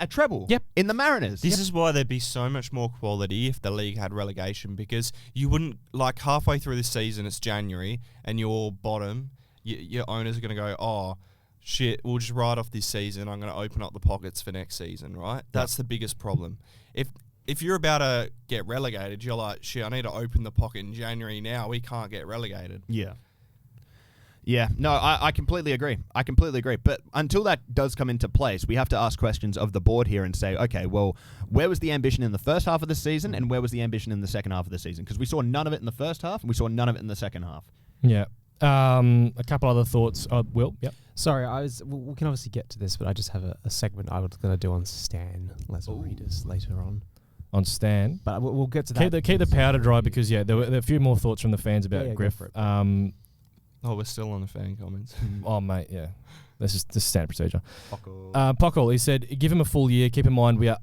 a treble in the Mariners. This is why there'd be so much more quality if the league had relegation, because you wouldn't, like, halfway through the season, it's January, and you're bottom, your owners are going to go, oh, shit, we'll just write off this season, I'm going to open up the pockets for next season, right? That's the biggest problem. If you're about to get relegated, you're like, shit, I need to open the pocket in January now, we can't get relegated. Yeah. Yeah, no, I completely agree. But until that does come into place, we have to ask questions of the board here and say, okay, well, where was the ambition in the first half of the season and where was the ambition in the second half of the season? Because we saw none of it in the first half and we saw none of it in the second half. Yeah. A couple other thoughts. Will? Yep. Sorry, we can obviously get to this, but I just have a segment I was going to do on Stan readers later on. On Stan. But we'll get to that. Keep the powder dry because, there were a few more thoughts from the fans about Griff. Oh, we're still on the fan comments. Oh, mate, yeah. This is standard procedure. Pockle, he said, give him a full year. Keep in mind, we are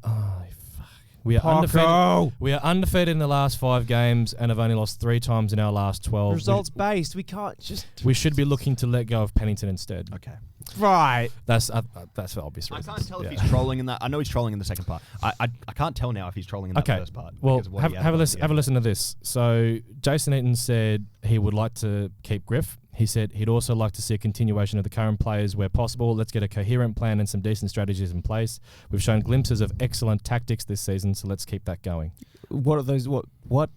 undefeated. We are undefeated in the last 5 games and have only lost 3 times in our last 12. Results based. We can't just. We should be looking to let go of Pennington instead. Okay. Right. That's for obvious reasons. I can't tell if he's trolling in that. I know he's trolling in the second part. I can't tell now if he's trolling in that first part. Well, have a listen to this. So Jason Eaton said he would like to keep Griff. He said he'd also like to see a continuation of the current players where possible. Let's get a coherent plan and some decent strategies in place. We've shown glimpses of excellent tactics this season, so let's keep that going. What are those? What?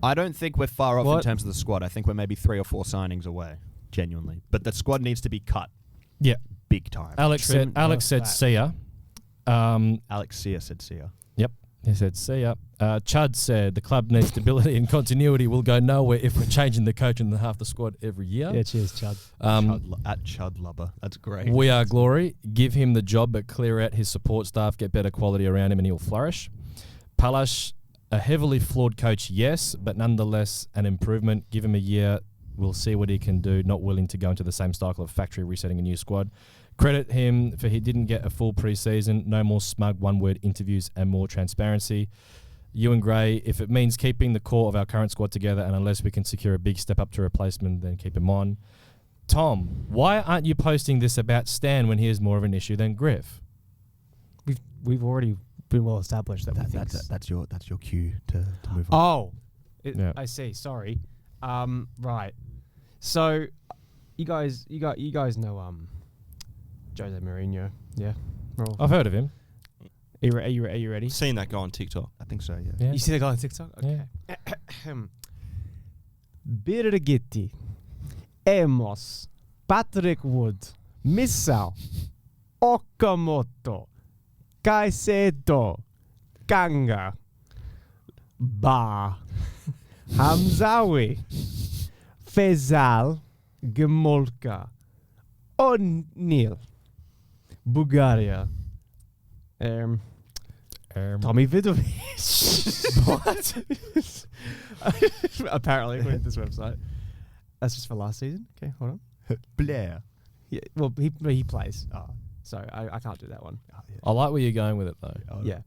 I don't think we're far off in terms of the squad. I think we're maybe 3 or 4 signings away, genuinely. But the squad needs to be cut. Yeah. Big time. Alex said see ya. Alex Sear said see ya. Yep. He said, see ya. Chud said, the club needs stability and continuity. Will go nowhere if we're changing the coach and half the squad every year. Yeah, cheers, Chud. At Chud Lubber. That's great. We are glory. Give him the job, but clear out his support staff, get better quality around him, and he'll flourish. Palash, a heavily flawed coach, yes, but nonetheless an improvement. Give him a year. We'll see what he can do. Not willing to go into the same cycle of factory resetting a new squad. Credit him for he didn't get a full preseason. No more smug one-word interviews and more transparency. Ewan Gray, if it means keeping the core of our current squad together and unless we can secure a big step up to replacement, then keep him on. Tom, why aren't you posting this about Stan when he is more of an issue than Griff? We've already been well established That's your cue to move on. Oh, I see. Sorry. Right. So, you guys know Jose Mourinho, yeah. I've heard of him. Are you ready? Seen that guy on TikTok. I think so, yeah. You see the guy on TikTok? Okay. Yeah. Birgitti, Amos, Patrick Wood, Missau, Okamoto, Caicedo, Kanga, Ba, Hamzawi, Fezal, Gemolka, O'Neill, Bulgaria, Tommy Vidovic. What? Apparently, according to this website. That's just for last season. Okay, hold on. Blair. Yeah, well, he plays. So I can't do that one. I like where you're going with it, though. Yeah.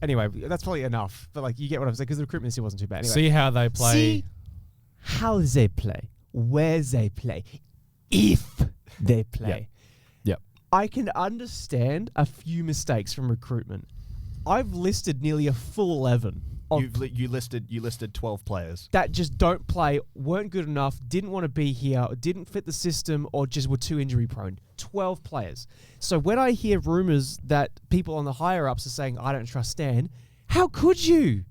Anyway, that's probably enough. But like, you get what I'm saying, because the recruitment still wasn't too bad. Anyway, See how they play. See how they play, where they play, if they play. Yep. I can understand a few mistakes from recruitment. I've listed nearly a full 11. You listed 12 players that just don't play, weren't good enough, didn't want to be here, didn't fit the system, or just were too injury prone. 12 players. So when I hear rumours that people on the higher ups are saying, I don't trust Stan, how could you?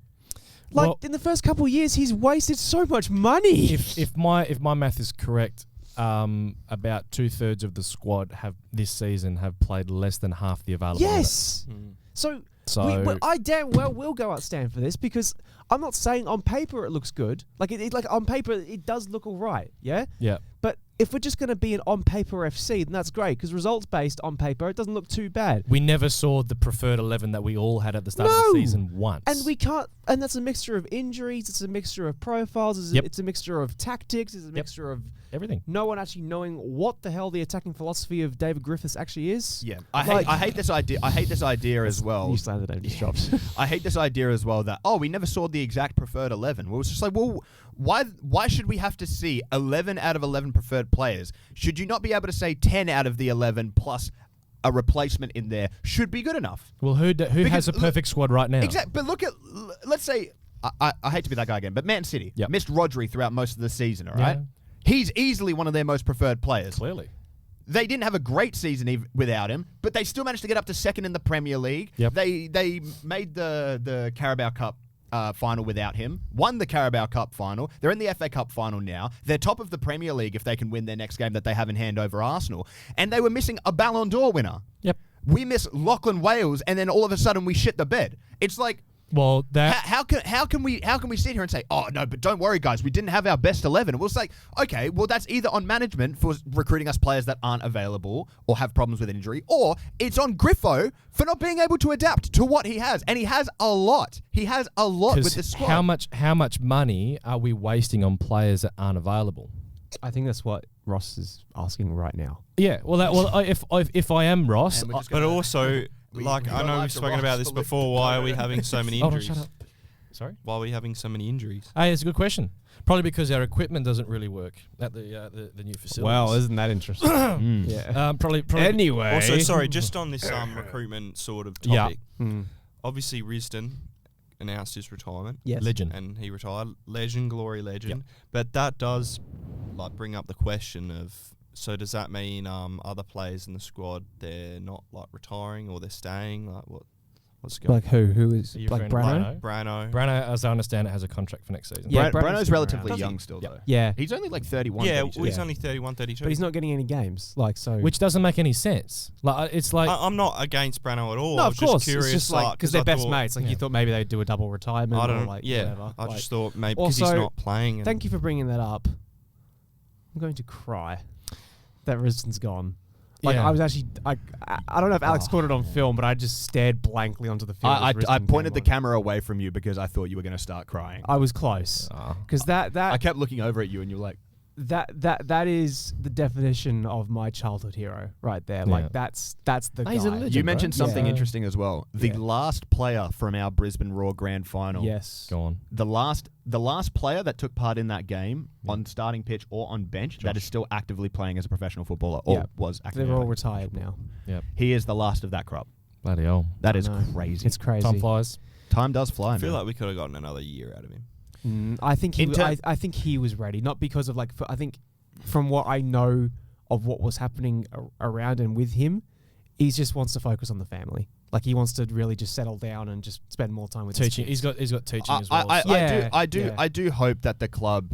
Like, Well, in the first couple of years, he's wasted so much money. If my math is correct, about 2/3 of the squad this season have played less than half the available. Yes. So I damn well will go out Stan for this, because I'm not saying on paper it looks good. Like like on paper it does look all right, yeah? Yeah. But if we're just going to be an on paper FC, then that's great, because results based on paper, it doesn't look too bad. We never saw the preferred 11 that we all had at the start of the season once. And we can't, and that's a mixture of injuries, it's a mixture of profiles, it's a mixture of tactics, it's a mixture of everything. No one actually knowing what the hell the attacking philosophy of David Griffiths actually is. Yeah, I hate this idea. I hate this idea as well. You slandered David Jobs. I hate this idea as well that we never saw the exact preferred 11. Well, it's just like, well, why should we have to see 11 out of 11 preferred players? Should you not be able to say 10 out of the 11 plus a replacement in there should be good enough? Well, who has a perfect squad right now? Exactly. But look at, let's say, I hate to be that guy again, but Man City missed Rodri throughout most of the season. All right. Yeah. He's easily one of their most preferred players. Clearly. They didn't have a great season without him, but they still managed to get up to second in the Premier League. Yep. They made the Carabao Cup final without him, won the Carabao Cup final. They're in the FA Cup final now. They're top of the Premier League if they can win their next game that they have in hand over Arsenal. And they were missing a Ballon d'Or winner. Yep. We miss Lachlan Wales, and then all of a sudden we shit the bed. It's like... Well, how can we sit here and say, oh no, but don't worry, guys, we didn't have our best 11. We'll say, okay, well that's either on management for recruiting us players that aren't available or have problems with injury, or it's on Griffo for not being able to adapt to what he has, and he has a lot. He has a lot with this squad. How much money are we wasting on players that aren't available? I think that's what Ross is asking right now. Yeah. If I am Ross, but also. I know we've spoken about this before. Why are we having so many injuries? Shut up. Sorry? Why are we having so many injuries? Hey, it's a good question. Probably because our equipment doesn't really work at the new facilities. Well, isn't that interesting? Yeah. Probably. Anyway. Also, sorry, just on this recruitment sort of topic. Yeah. Obviously, Risdon announced his retirement. Yes. Legend. And he retired. Glory legend. Yep. But that does bring up the question of, so does that mean other players in the squad, they're not retiring or they're staying? What? What's going? Like who is Are you like referring to Brano? Brano. Brano, as I understand it, has a contract for next season. Yeah, Brano's still relatively around. young still, though. Yeah, He's only like 31. Yeah, 32. well, he's Yeah. only 31, 32. but he's not getting any games. Like so, Which doesn't make any sense. Like it's like I'm not against Brano at all. no, I of was course, just curious, it's just like because they're I best thought- mates. Like Yeah. you thought maybe they'd do a double retirement. I don't or know. like Yeah, whatever. I Like, just thought maybe because he's Also, not playing. And thank you for bringing that up. I'm going to cry that Risdon's gone. Like Yeah. I was actually, I don't know if Alex caught it on film, but I just stared blankly onto the field. I as I Risdon pointed came the on. camera away from you because I thought you were going to start crying. I was close because I that kept looking over at you and you're like, that is the definition of my childhood hero right there. Yeah. Like that's the He's a guy. legend. you mentioned bro. something Yeah. interesting as well. The Yeah. last player from our Brisbane Raw Grand Final. Yes. go on. The last player that took part in that game on starting pitch or on bench that is still actively playing as a professional footballer or Yeah. was actively They're all playing. retired now. He is the last of that crop. Bloody hell. That is I know. crazy. It's crazy. Time flies. Time does fly, I feel man. like we could have gotten another year out of him. I think he. In term- I think he was ready, not because of like. I think from what I know of what was happening around and with him, he just wants to focus on the family. Like he wants to really just settle down and just spend more time with Teaching. His kids. He's got teaching as well. so- Yeah. I do hope that the club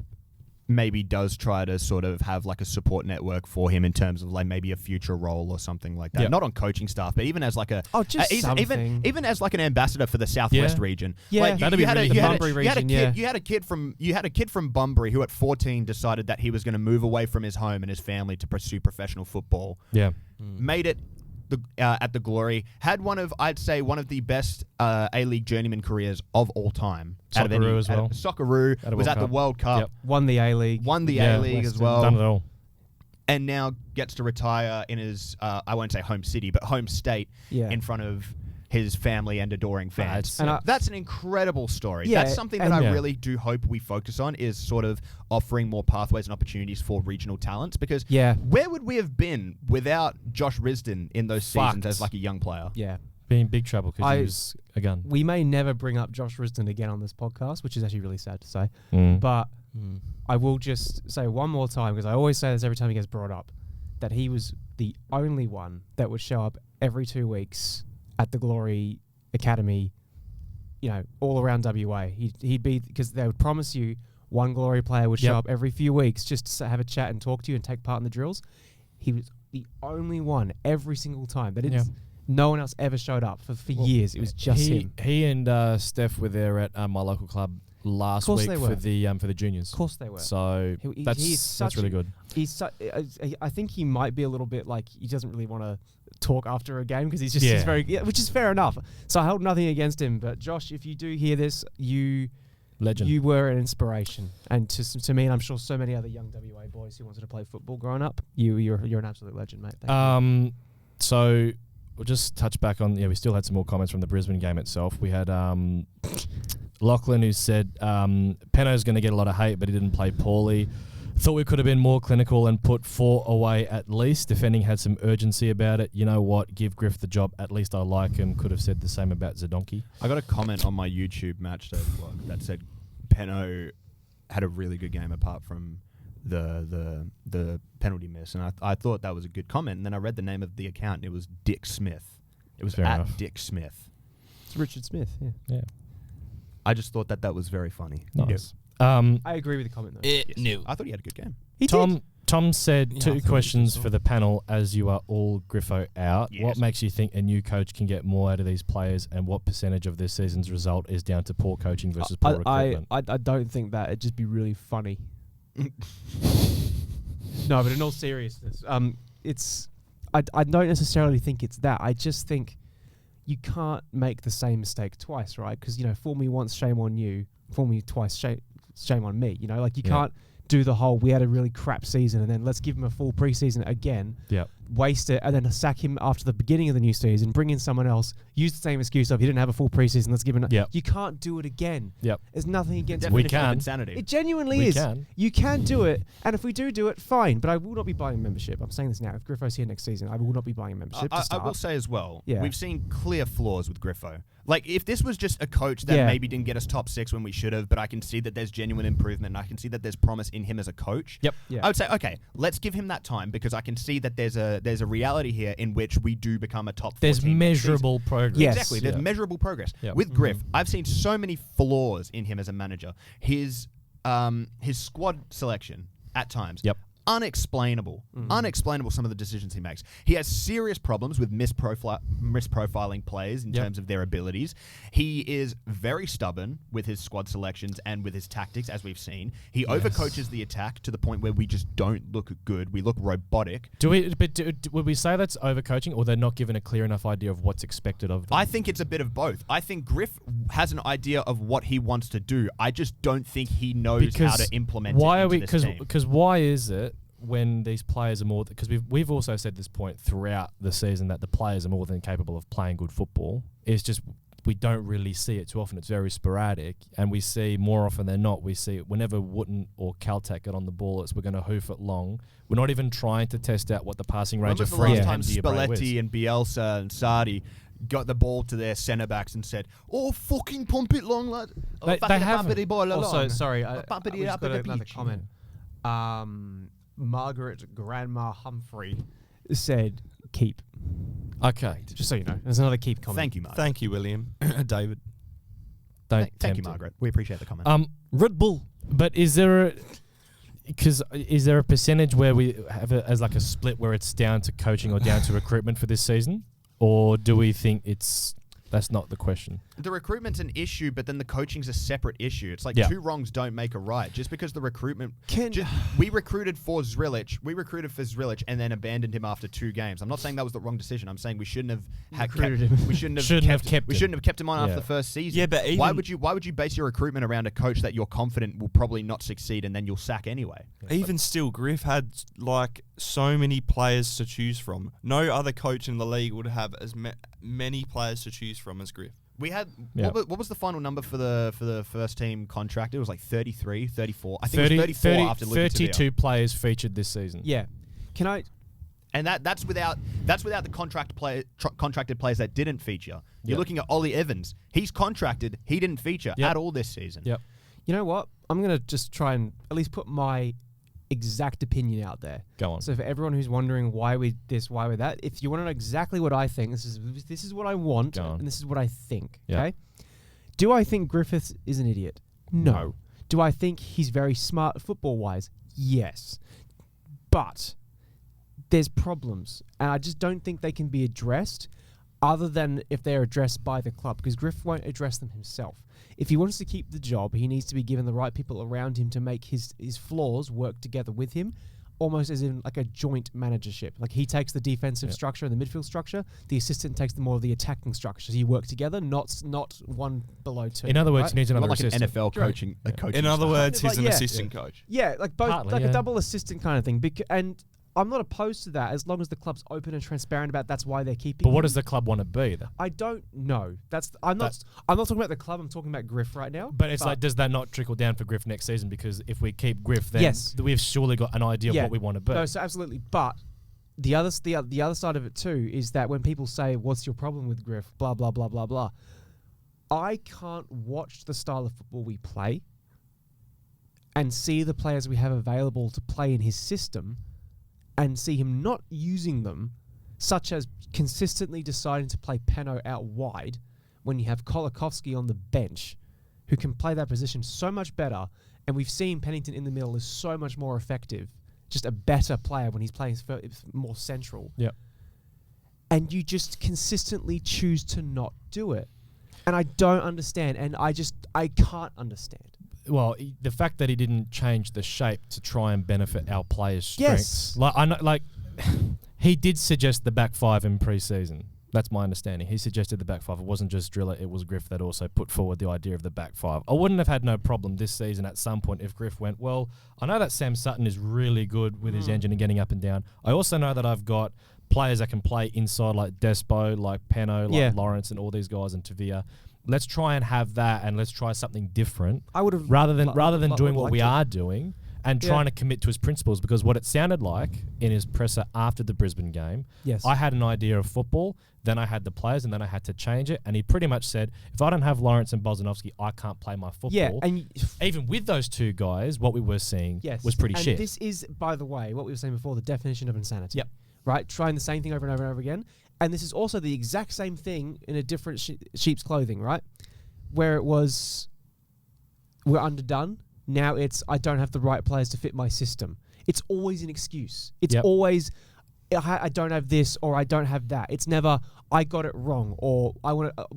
maybe does try to sort of have like a support network for him in terms of like maybe a future role or something like that. Yep. Not on coaching staff, but even as like a Just something. even as like an ambassador for the Southwest Yeah. region. Yeah. Like, That'd be really you good. had a Bunbury kid, region, yeah. you had a kid from Bunbury who at 14 decided that he was going to move away from his home and his family to pursue professional football. yeah. Made it at the Glory, had one of the best A-League journeyman careers of all time. Socceroo as well. Socceroo At a was World at the Cup. World Cup, Yep. Won the A-League. won the Yeah. A-League as Western. well, Done it all. and now gets to retire in his, I won't say home city, but home state Yeah. in front of his family and adoring fans. And That's an incredible story. Yeah, That's something that and- I Yeah. really do hope we focus on is sort of offering more pathways and opportunities for regional talents because Yeah. where would we have been without Josh Risdon in those seasons Fucked. as like a young player? Yeah. Being in big trouble because I- he was a gun. We may never bring up Josh Risdon again on this podcast, which is actually really sad to say. Mm. But I will just say one more time, because I always say this every time he gets brought up, that he was the only one that would show up every 2 weeks at the Glory Academy, all around WA. He'd be, because they would promise you one Glory player would show Yep. up every few weeks just to have a chat and talk to you and take part in the drills. He was the only one every single time. No one else ever showed up for years. It was just him. He and Steph were there at my local club last course week they for were. the juniors. Of course they were. So He's that's such really a- good. I think he might be a little bit like he doesn't really want to talk after a game because he's Yeah. very, which is fair enough. So I hold nothing against him. But Josh, if you do hear this, you Legend. were an inspiration, and to me, and I'm sure so many other young WA boys who wanted to play football growing up, you're an absolute legend, mate. Thank you. So we'll just touch back on. We still had some more comments from the Brisbane game itself. We had Lachlan who said Peno's going to get a lot of hate, but he didn't play poorly. Thought we could have been more clinical and put 4 away at least. Defending had some urgency about it. You know what? Give Griff the job. At least I like him. Could have said the same about Zadonki. I got a comment on my YouTube match day vlog that said Peno had a really good game apart from the penalty miss, and I thought that was a good comment. And then I read the name of the account, and it was Dick Smith. It was Fair at enough. Dick Smith. It's Richard Smith. Yeah, Yeah. I just thought that was very funny. Nice. I agree with the comment though. New. I thought he had a good game. Tom said Yeah, I two thought it was questions good for the panel as you are all Griffo out. Yes. What makes you think a new coach can get more out of these players, and what percentage of this season's result is down to poor coaching versus poor recruitment? I don't think that. It'd just be really funny. No, but in all seriousness, I don't necessarily think it's that. I just think you can't make the same mistake twice, right? Because fool me once, shame on you. Fool me twice, shame on me. You Yeah. can't do the whole we had a really crap season and then let's give him a full preseason again. Yeah. Waste it and then sack him after the beginning of the new season, bring in someone else, use the same excuse of he didn't have a full preseason, let's give him Yep. You can't do it again. Yep. There's nothing against We Definition of can. insanity. it genuinely We is. can. You can do it, and if we do it, fine. But I will not be buying membership. I'm saying this now. If Griffo's here next season, I will not be buying membership. I to start. will say as well, Yeah. we've seen clear flaws with Griffo. Like, if this was just a coach that Yeah. maybe didn't get us top 6 when we should have, but I can see that there's genuine improvement and I can see that there's promise in him as a coach, Yeah. I would say, okay, let's give him that time because I can see that there's a reality here in which we do become a top 14 There's measurable season. progress. Yes. Exactly. There's measurable progress. Yep. With Griff, I've seen so many flaws in him as a manager. His squad selection at times. Yep. Unexplainable. Unexplainable some of the decisions he makes. He has serious problems with misprofiling players in terms of their abilities. He is very stubborn with his squad selections and with his tactics, as we've seen. He overcoaches the attack to the point where we just don't look good. We look robotic. Would we say that's overcoaching, or they're not given a clear enough idea of what's expected of them? I think it's a bit of both. I think Griff has an idea of what he wants to do. I just don't think he knows how to implement it into this team. Because why is it when these players are more... Because we've also said this point throughout the season that the players are more than capable of playing good football. It's just we don't really see it too often. It's very sporadic. And we see more often than not, we see it whenever Wooten or Caltech get on the ball, we're going to hoof it long. We're not even trying to test out what the passing range of Remember the Free last time and Diabreu is. Spalletti and Bielsa and Sardi got the ball to their centre-backs and said, "Oh, fucking pump it long, lad." They haven't. Also, sorry, I Bump it just up got at the another beach. comment. Margaret Grandma Humphrey said, "Keep." Okay. Just so you know, there's another keep comment. Thank you, Margaret. Thank you, William. David. Don't Thank you, tempt it. Margaret. We appreciate the comment. Red Bull. But is there a percentage where we have it as like a split where it's down to coaching or down to recruitment for this season? Or do we think that's not the question? The recruitment's an issue, but then the coaching's a separate issue. It's like Yeah. two wrongs don't make a right. Just because the recruitment... Can- we recruited for Zrilic and then abandoned him after 2 games. I'm not saying that was the wrong decision. I'm saying we shouldn't have Recruited him. We shouldn't have kept him on after Yeah. the first season. Yeah, but why even- would you base your recruitment around a coach that you're confident will probably not succeed and then you'll sack anyway? Even still, Griff had like so many players to choose from. No other coach in the league would have as many players to choose from as Griff. We had Yeah. what was the final number for the first team contract? It was like 33, 34. I think it was 34 after Lucas 32 players featured this season. Yeah. Can I? And that's without the contracted players that didn't feature. You're Yep. looking at Ollie Evans. He's contracted. He didn't feature Yep. at all this season. Yep. You know what? I'm gonna just try and at least put my exact opinion out there. Go on. So for everyone who's wondering why we this, why we that, if you want to know exactly what I think, this is what I want, Go on. and this is what I think. Yeah. Okay. Do I think Griffiths is an idiot? No. Do I think he's very smart football wise? Yes. But there's problems, and I just don't think they can be addressed other than if they're addressed by the club, because Griff won't address them himself. If he wants to keep the job, he needs to be given the right people around him to make his flaws work together with him, almost as in like a joint managership. Like he takes the defensive structure and the midfield structure, the assistant takes the more of the attacking structure. So you work together, not one below two. In other words, right? he needs another Not like assistant. an NFL coaching. A coaching In other staff. words, he's Like, an yeah. assistant coach. Yeah, like both, Partly, like yeah. a double assistant kind of thing. And I'm not opposed to that as long as the club's open and transparent about that's why they're keeping. But what him. does the club want to be? I don't know. I'm not talking about the club. I'm talking about Griff right now. But it's like, does that not trickle down for Griff next season? Because if we keep Griff, then Yes. we've surely got an idea of what we want to be. No, so absolutely. But the other side of it too is that when people say, "What's your problem with Griff?" Blah blah blah blah blah. I can't watch the style of football we play and see the players we have available to play in his system and see him not using them, such as consistently deciding to play Peno out wide when you have Kolakovsky on the bench, who can play that position so much better. And we've seen Pennington in the middle is so much more effective, just a better player when he's playing more central. Yep. And you just consistently choose to not do it. And I don't understand. And I can't understand. Well, the fact that he didn't change the shape to try and benefit our players' strengths. Yes. Like I know, like he did suggest the back five in pre-season. That's my understanding. He suggested the back five. It wasn't just Driller, it was Griff that also put forward the idea of the back five. I wouldn't have had no problem this season at some point if Griff went, well, I know that Sam Sutton is really good with his engine and getting up and down. I also know that I've got players that can play inside like Despo, like Peno, like Lawrence and all these guys and Tavia. Let's try and have that and let's try something different. I would have rather than doing what we liked it. are doing and trying to commit to his principles, because what it sounded like in his presser after the Brisbane game, Yes. I had an idea of football, then I had the players, and then I had to change it. And he pretty much said, if I don't have Lawrence and Bozanovsky, I can't play my football. Yeah, and even with those two guys, what we were seeing yes, was pretty and shit. This is, by the way, what we were saying before, the definition of insanity. Yep. right? Trying the same thing over and over and over again. And this is also the exact same thing in a different sheep's clothing, right? Where it was, we're underdone. Now it's, I don't have the right players to fit my system. It's always an excuse. It's always, I don't have this or I don't have that. It's never, I got it wrong or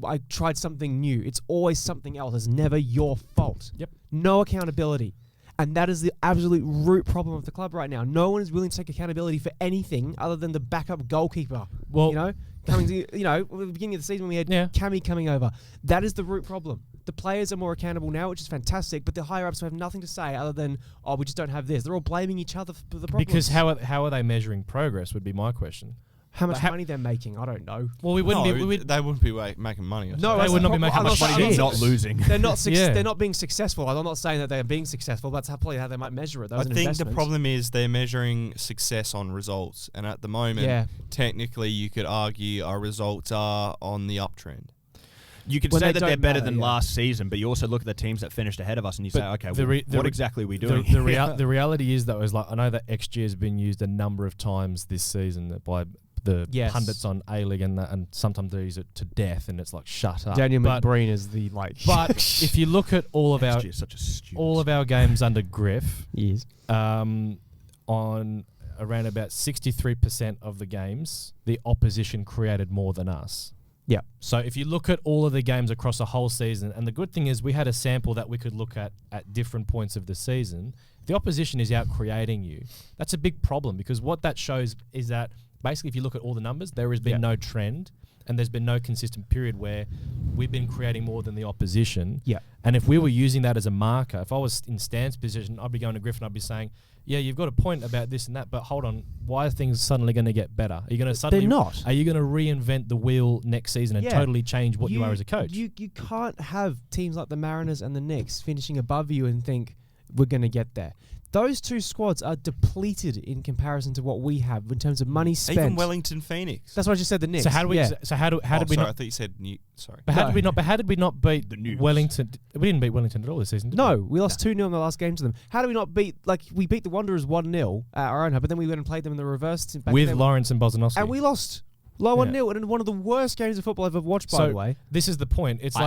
I tried something new. It's always something else. It's never your fault. Yep. No accountability. And that is the absolute root problem of the club right now. No one is willing to take accountability for anything other than the backup goalkeeper. Well, you know, coming to, you know, at the beginning of the season when we had Cammy coming over. That is the root problem. The players are more accountable now, which is fantastic, but the higher ups have nothing to say other than, oh, we just don't have this. They're all blaming each other for the problem. Because how are they measuring progress would be my question. How much money they're making, I don't know. Well, they wouldn't be making money. No, they would not be making much money. They're not losing. They're not. They're not being successful. I'm not saying that they're being successful. That's probably how they might measure it. I think the problem is they're measuring success on results, and at the moment, technically, you could argue our results are on the uptrend. You could say that they're better than last season, but you also look at the teams that finished ahead of us, and you say, okay, what exactly are we doing? The reality is, though, is like I know that XG has been used a number of times this season by the pundits on A-League and sometimes they use it to death, and it's like, shut up. Daniel McBreen is the like. But if you look at all of our games under Griff, on around about 63% of the games, the opposition created more than us. Yeah. So if you look at all of the games across a whole season, and the good thing is we had a sample that we could look at different points of the season, the opposition is out creating you. That's a big problem because what that shows is that basically if you look at all the numbers, there has been no trend and there's been no consistent period where we've been creating more than the opposition. Yeah. And if we were using that as a marker, if I was in Stan's position, I'd be going to Griffin, I'd be saying, yeah, you've got a point about this and that, but hold on, why are things suddenly going to get better? Are you going to suddenly... They're not. Are you going to reinvent the wheel next season and totally change what you are as a coach? You can't have teams like the Mariners and the Knicks finishing above you and think, we're going to get there. Those two squads are depleted in comparison to what we have in terms of money spent. Even Wellington Phoenix. That's what I just said. The Knicks. So how do we? how did we not? I thought you said New. Sorry. But how did we not beat the Wellington? We didn't beat Wellington at all this season. Did we? We lost 2-0 in the last game to them. How do we not beat? Like we beat the Wanderers 1-0 at our own home, but then we went and played them in the reverse with Lawrence and Bozanowski, and we lost 1-0 in one of the worst games of football I've ever watched. By the way, this is the point. It's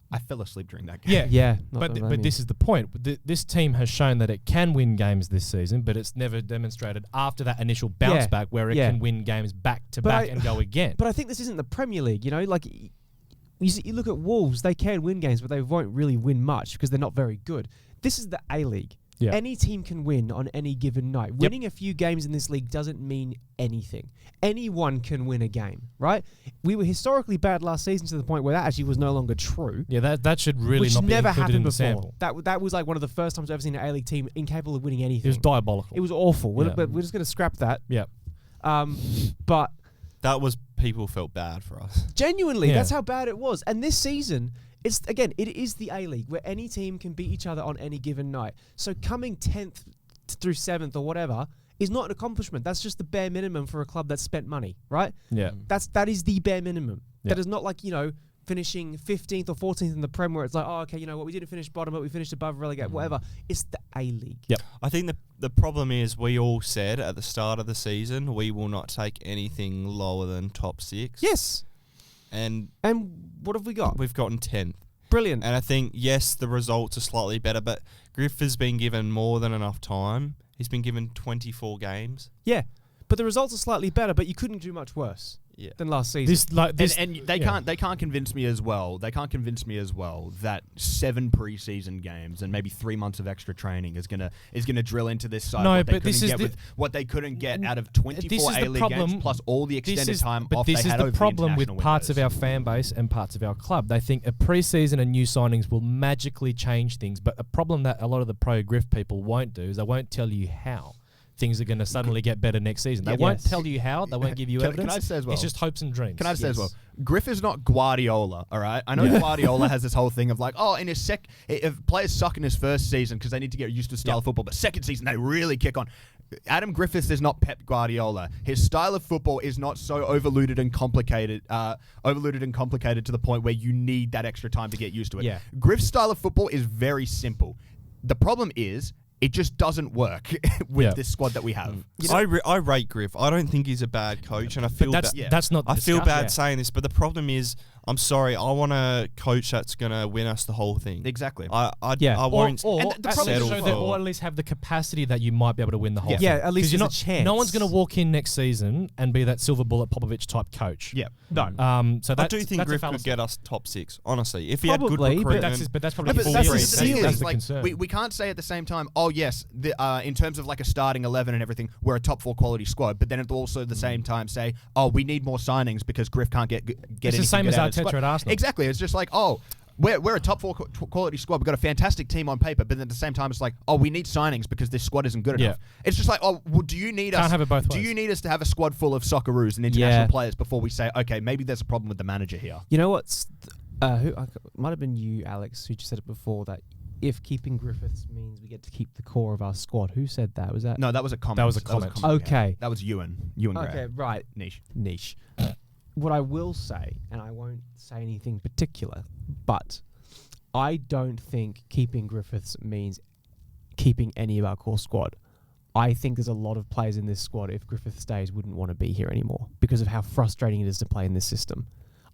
I fell asleep during that game. Yeah. But this is the point. This team has shown that it can win games this season, but it's never demonstrated after that initial bounce back where it can win games back to back and go again. But I think this isn't the Premier League, you know? Like, you look at Wolves, they can win games, but they won't really win much because they're not very good. This is the A-League. Yeah. Any team can win on any given night. Yep. Winning a few games in this league doesn't mean anything. Anyone can win a game, right? We were historically bad last season to the point where that actually was no longer true. Yeah, that should really not be included in the sample. That was like one of the first times I've ever seen an A-League team incapable of winning anything. It was diabolical. It was awful. But we're just going to scrap that. Yeah. But that was people felt bad for us. Genuinely, that's how bad it was. And this season... it is the A-League where any team can beat each other on any given night. So coming 10th through 7th or whatever is not an accomplishment. That's just the bare minimum for a club that's spent money, right? Yeah. That is the bare minimum. Yeah. That is not like, finishing 15th or 14th in the Prem where it's like, oh, okay, we didn't finish bottom, but we finished above, relegate, whatever. It's the A-League. Yep. I think the problem is we all said at the start of the season we will not take anything lower than top 6. Yes. And what have we got? We've gotten 10th. Brilliant. And I think, yes, the results are slightly better, but Griff has been given more than enough time. He's been given 24 games. Yeah, but the results are slightly better, but you couldn't do much worse than last season. And they can't convince me as well. They can't convince me as well that 7 preseason games and maybe 3 months of extra training is gonna drill into this side. No, what but this is what they couldn't get out of 24 A-League games plus all the extended time off they had over the international windows. But this is the problem with parts of our fan base and parts of our club. They think a preseason and new signings will magically change things, but a problem that a lot of the pro-Griff people won't do is they won't tell you how things are going to suddenly get better next season. They won't tell you how. They won't give you evidence. Can I say as well? It's just hopes and dreams. Can I say as well? Griff is not Guardiola, all right? I know Guardiola has this whole thing of like, if players suck in his first season because they need to get used to the style of football, but second season they really kick on. Adam Griffiths is not Pep Guardiola. His style of football is not so overloaded and complicated to the point where you need that extra time to get used to it. Yeah. Griff's style of football is very simple. The problem is it just doesn't work with this squad that we have. I rate Griff. I don't think he's a bad coach, and I feel that's not. I feel bad saying this, but the problem is, I'm sorry. I want a coach that's gonna win us the whole thing. Exactly. I won't. Or the problem so or at least have the capacity that you might be able to win the whole thing. Yeah, at least you're there's a chance. No one's going to walk in next season and be that silver bullet Popovich type coach. Yeah. No. So I do think Griff could get us top 6. Honestly, if he had good Probably, recruitment. but that's probably But the that's theory. the thing. That's the Like, concern. we can't say at the same time, oh yes, in terms of like a starting 11 and everything, we're a top 4 quality squad. But then at also the same time say, oh, we need more signings because Griff can't get It's the same as Arteta at Arsenal. Exactly. It's just like, oh, we're a top 4 quality squad. We've got a fantastic team on paper, but then at the same time, it's like, oh, we need signings because this squad isn't good enough. It's just like, oh, well, do you need us? Have it both do ways. you need us to have a squad full of Socceroos and international players before we say, okay, maybe there's a problem with the manager here? You know what's might have been you, Alex, who just said it before, that if keeping Griffiths means we get to keep the core of our squad. Who said that? Was that? No, that was a comment. That was a comment. Okay. That was Ewan. Okay, right. Niche. What I will say, and I won't say anything particular, but I don't think keeping Griffiths means keeping any of our core squad. I think there's a lot of players in this squad, if Griffiths stays, wouldn't want to be here anymore because of how frustrating it is to play in this system.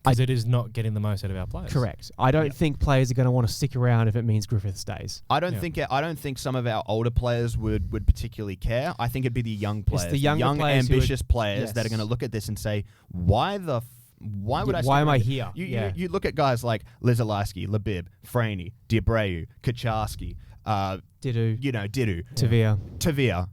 Because it is not getting the most out of our players. Correct. I don't think players are going to want to stick around if it means Griffiths stays. I don't think some of our older players would particularly care. I think it'd be the young players, the young players ambitious players that are going to look at this and say, why would I? Why am I here? You look at guys like Lizalaski, Labib, Franey, Diabreu, Kaczarski, Didu. Didu, Tavia.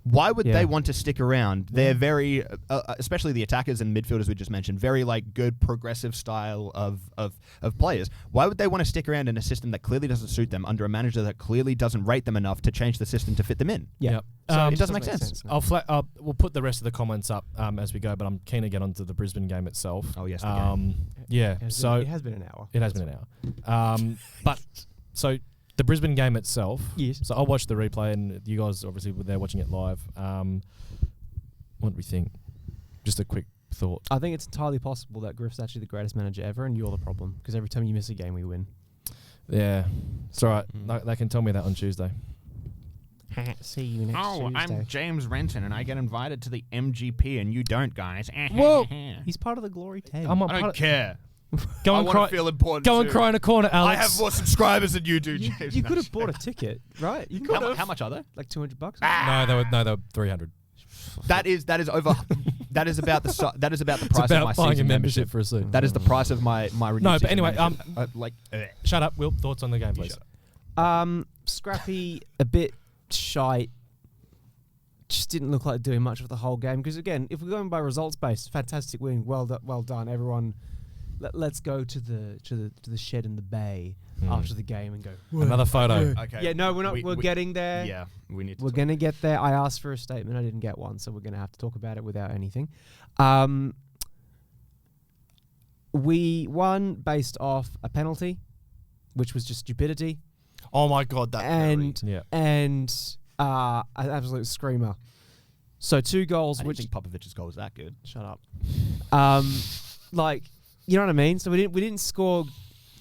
Why would they want to stick around? They're very, especially the attackers and midfielders we just mentioned, very like good progressive style of players. Why would they want to stick around in a system that clearly doesn't suit them under a manager that clearly doesn't rate them enough to change the system to fit them in? Yeah. Yep. So it doesn't make sense. We'll put the rest of the comments up as we go, but I'm keen to get onto the Brisbane game itself. Oh yes, the game. Yeah. It has been an hour. It has been an hour. But so. The Brisbane game itself. Yes. So I watched the replay, and you guys obviously were there watching it live. What do we think? Just a quick thought. I think it's entirely possible that Griff's actually the greatest manager ever, and you're the problem because every time you miss a game, we win. Yeah, it's all right. They can tell me that on Tuesday. See you next Tuesday. I'm James Renton, and I get invited to the MGP, and you don't, guys. Whoa! He's part of the Glory 10. I'm I don't care. Go I and want cry. to feel important. Go and too. cry in a corner, Alex. I have more subscribers than you do, James. You could have bought a ticket, right? You could have. How much are they? Like $200. No, they were 300. That is over. that is about the price It's of my about buying a season membership for a seat. That is the price of my renewed No, but season anyway, membership. Shut up, Will. Thoughts on the game, please. Scrappy, a bit shite. Just didn't look like doing much of the whole game. Because again, if we're going by results based, fantastic win, well done, everyone. Let's go to the shed in the bay after the game and go. Another photo. Okay. Yeah, no, we're not. We're getting there. Yeah, we need. We're gonna get there. I asked for a statement. I didn't get one, so we're gonna have to talk about it without anything. We won based off a penalty, which was just stupidity. Oh my god, that and Yeah. and an absolute screamer. So 2 goals, I didn't which think Popovich's goal was that good. shut up. Like, you know what I mean? So we didn't score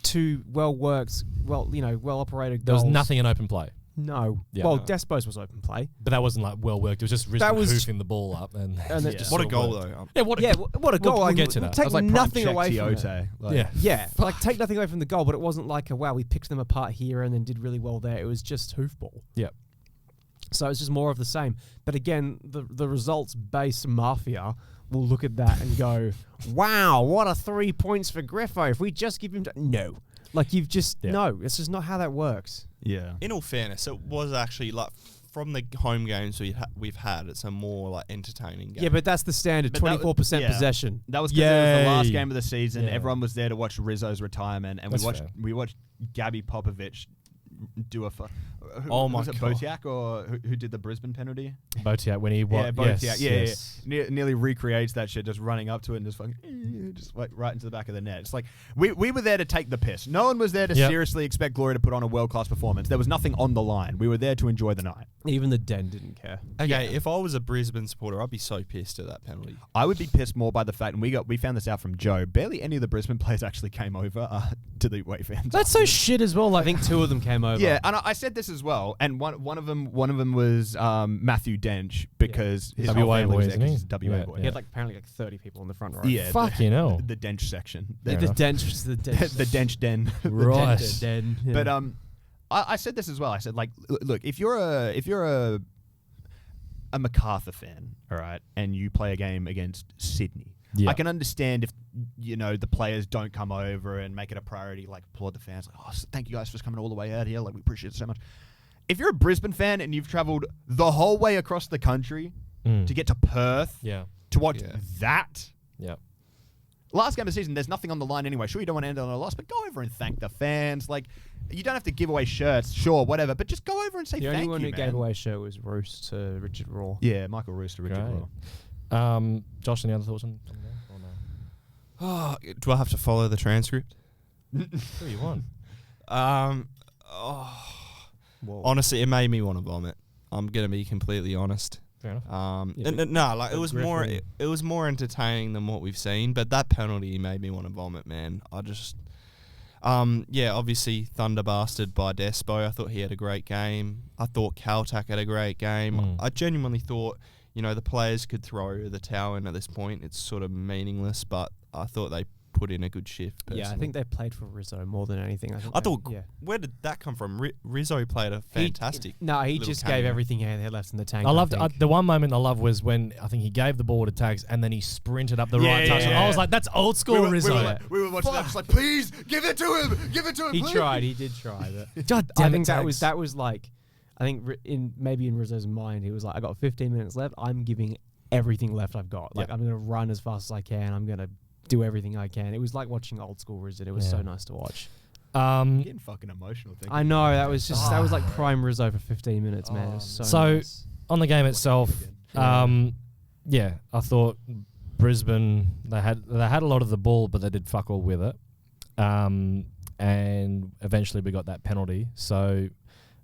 2 well operated There goals. was nothing in open play. No. Yeah. Well, No. Despo's was open play. But that wasn't like well worked. It was just That Risdon was- hoofing the ball up. And And it just What a sort of goal worked. though. Yeah, what a What a goal. We'll Like, get to that. Take That was like nothing prime away check from it. Tiote. Like, Yeah. Yeah, like take nothing away from the goal, but it wasn't like wow, we picked them apart here and then did really well there. It was just hoofball. Yep. So it's just more of the same. But again, the results-based mafia will look at that and go, wow, what a 3 points for Griffo. If we just give him... No. Like, you've just... Yeah. No, it's just not how that works. Yeah. In all fairness, it was actually like from the home games we've had, it's a more like entertaining game. Yeah, but that's the standard, But that 24% yeah. possession. That was because it was the last Yay. game of the season. Yeah. Everyone was there to watch Rizzo's retirement, and That's we watched Gabby Popovich do a. Oh my was it God. Botiak or who did the Brisbane penalty? Botiak when he won. Yeah, Botiak. Yes, Yeah. yes. Nearly recreates that shit, just running up to it and just fucking just like right into the back of the net. It's like we were there to take the piss. No one was there to Yep. seriously expect Glory to put on a world class performance. There was nothing on the line. We were there to enjoy the night. Even the Den didn't care. Okay, if I was a Brisbane supporter, I'd be so pissed at that penalty. I would be pissed more by the fact, and we found this out from Joe. Barely any of the Brisbane players actually came over to the away fans. That's so shit as well. I Like, think 2 of them came over. Yeah, and I said this as as well, and one of them was Matthew Dench because his whole WA family boy, was isn't he? he's a WA Yeah, boy. He had apparently 30 people in the front row. Yeah, Fucking hell. the Dench section, The enough. dench, the dench, the Dench den. Right. the den. Yeah. But I said this as well. I said, like, look, if you're a MacArthur fan, all right, and you play a game against Sydney, Yeah. I can understand if the players don't come over and make it a priority, like applaud the fans, like, oh, thank you guys for coming all the way out here, like we appreciate it so much. If you're a Brisbane fan and you've travelled the whole way across the country to get to Perth to watch that. Yeah. Last game of the season, there's nothing on the line anyway. Sure, you don't want to end on a loss, but go over and thank the fans. Like, you don't have to give away shirts, sure, whatever, but just go over and say the thank you, only one who man. gave away a shirt was Roos to Richard Raw. Yeah, Michael Roos to Richard Great. Raw. Josh, any other thoughts on that? Or no? Oh, do I have to follow the transcript? Who you want? Honestly, it made me want to vomit. I'm gonna be completely honest. Fair enough. It was more. It was more entertaining than what we've seen, but that penalty made me want to vomit, man. I just, obviously Thunder bastard by Despo. I thought he had a great game. I thought Caltac had a great game. I genuinely thought, the players could throw the towel in at this point. It's sort of meaningless, but I thought they put in a good shift. Personally. Yeah, I think they played for Rizzo more than anything. I thought, where did that come from? Rizzo played a fantastic. He just gave everything he had left in the tank. I loved the one moment I loved was when I think he gave the ball to Tags and then he sprinted up the right touch. yeah. I was like, that's old school Rizzo. We were watching that just like, please, give it to him. Give it to him, He please. tried. He did try. But God I damn think it, that was like, I think in Rizzo's mind, he was like, I got 15 minutes left. I'm giving everything left I've got. Like, I'm going to run as fast as I can. I'm going to do everything I can. It was like watching old school Rizzo. It was so nice to watch. I'm getting fucking emotional. I know, that was just that was like prime Rizzo for 15 minutes, man. It was so nice. On the game itself, I thought Brisbane they had a lot of the ball, but they did fuck all with it. And eventually we got that penalty. So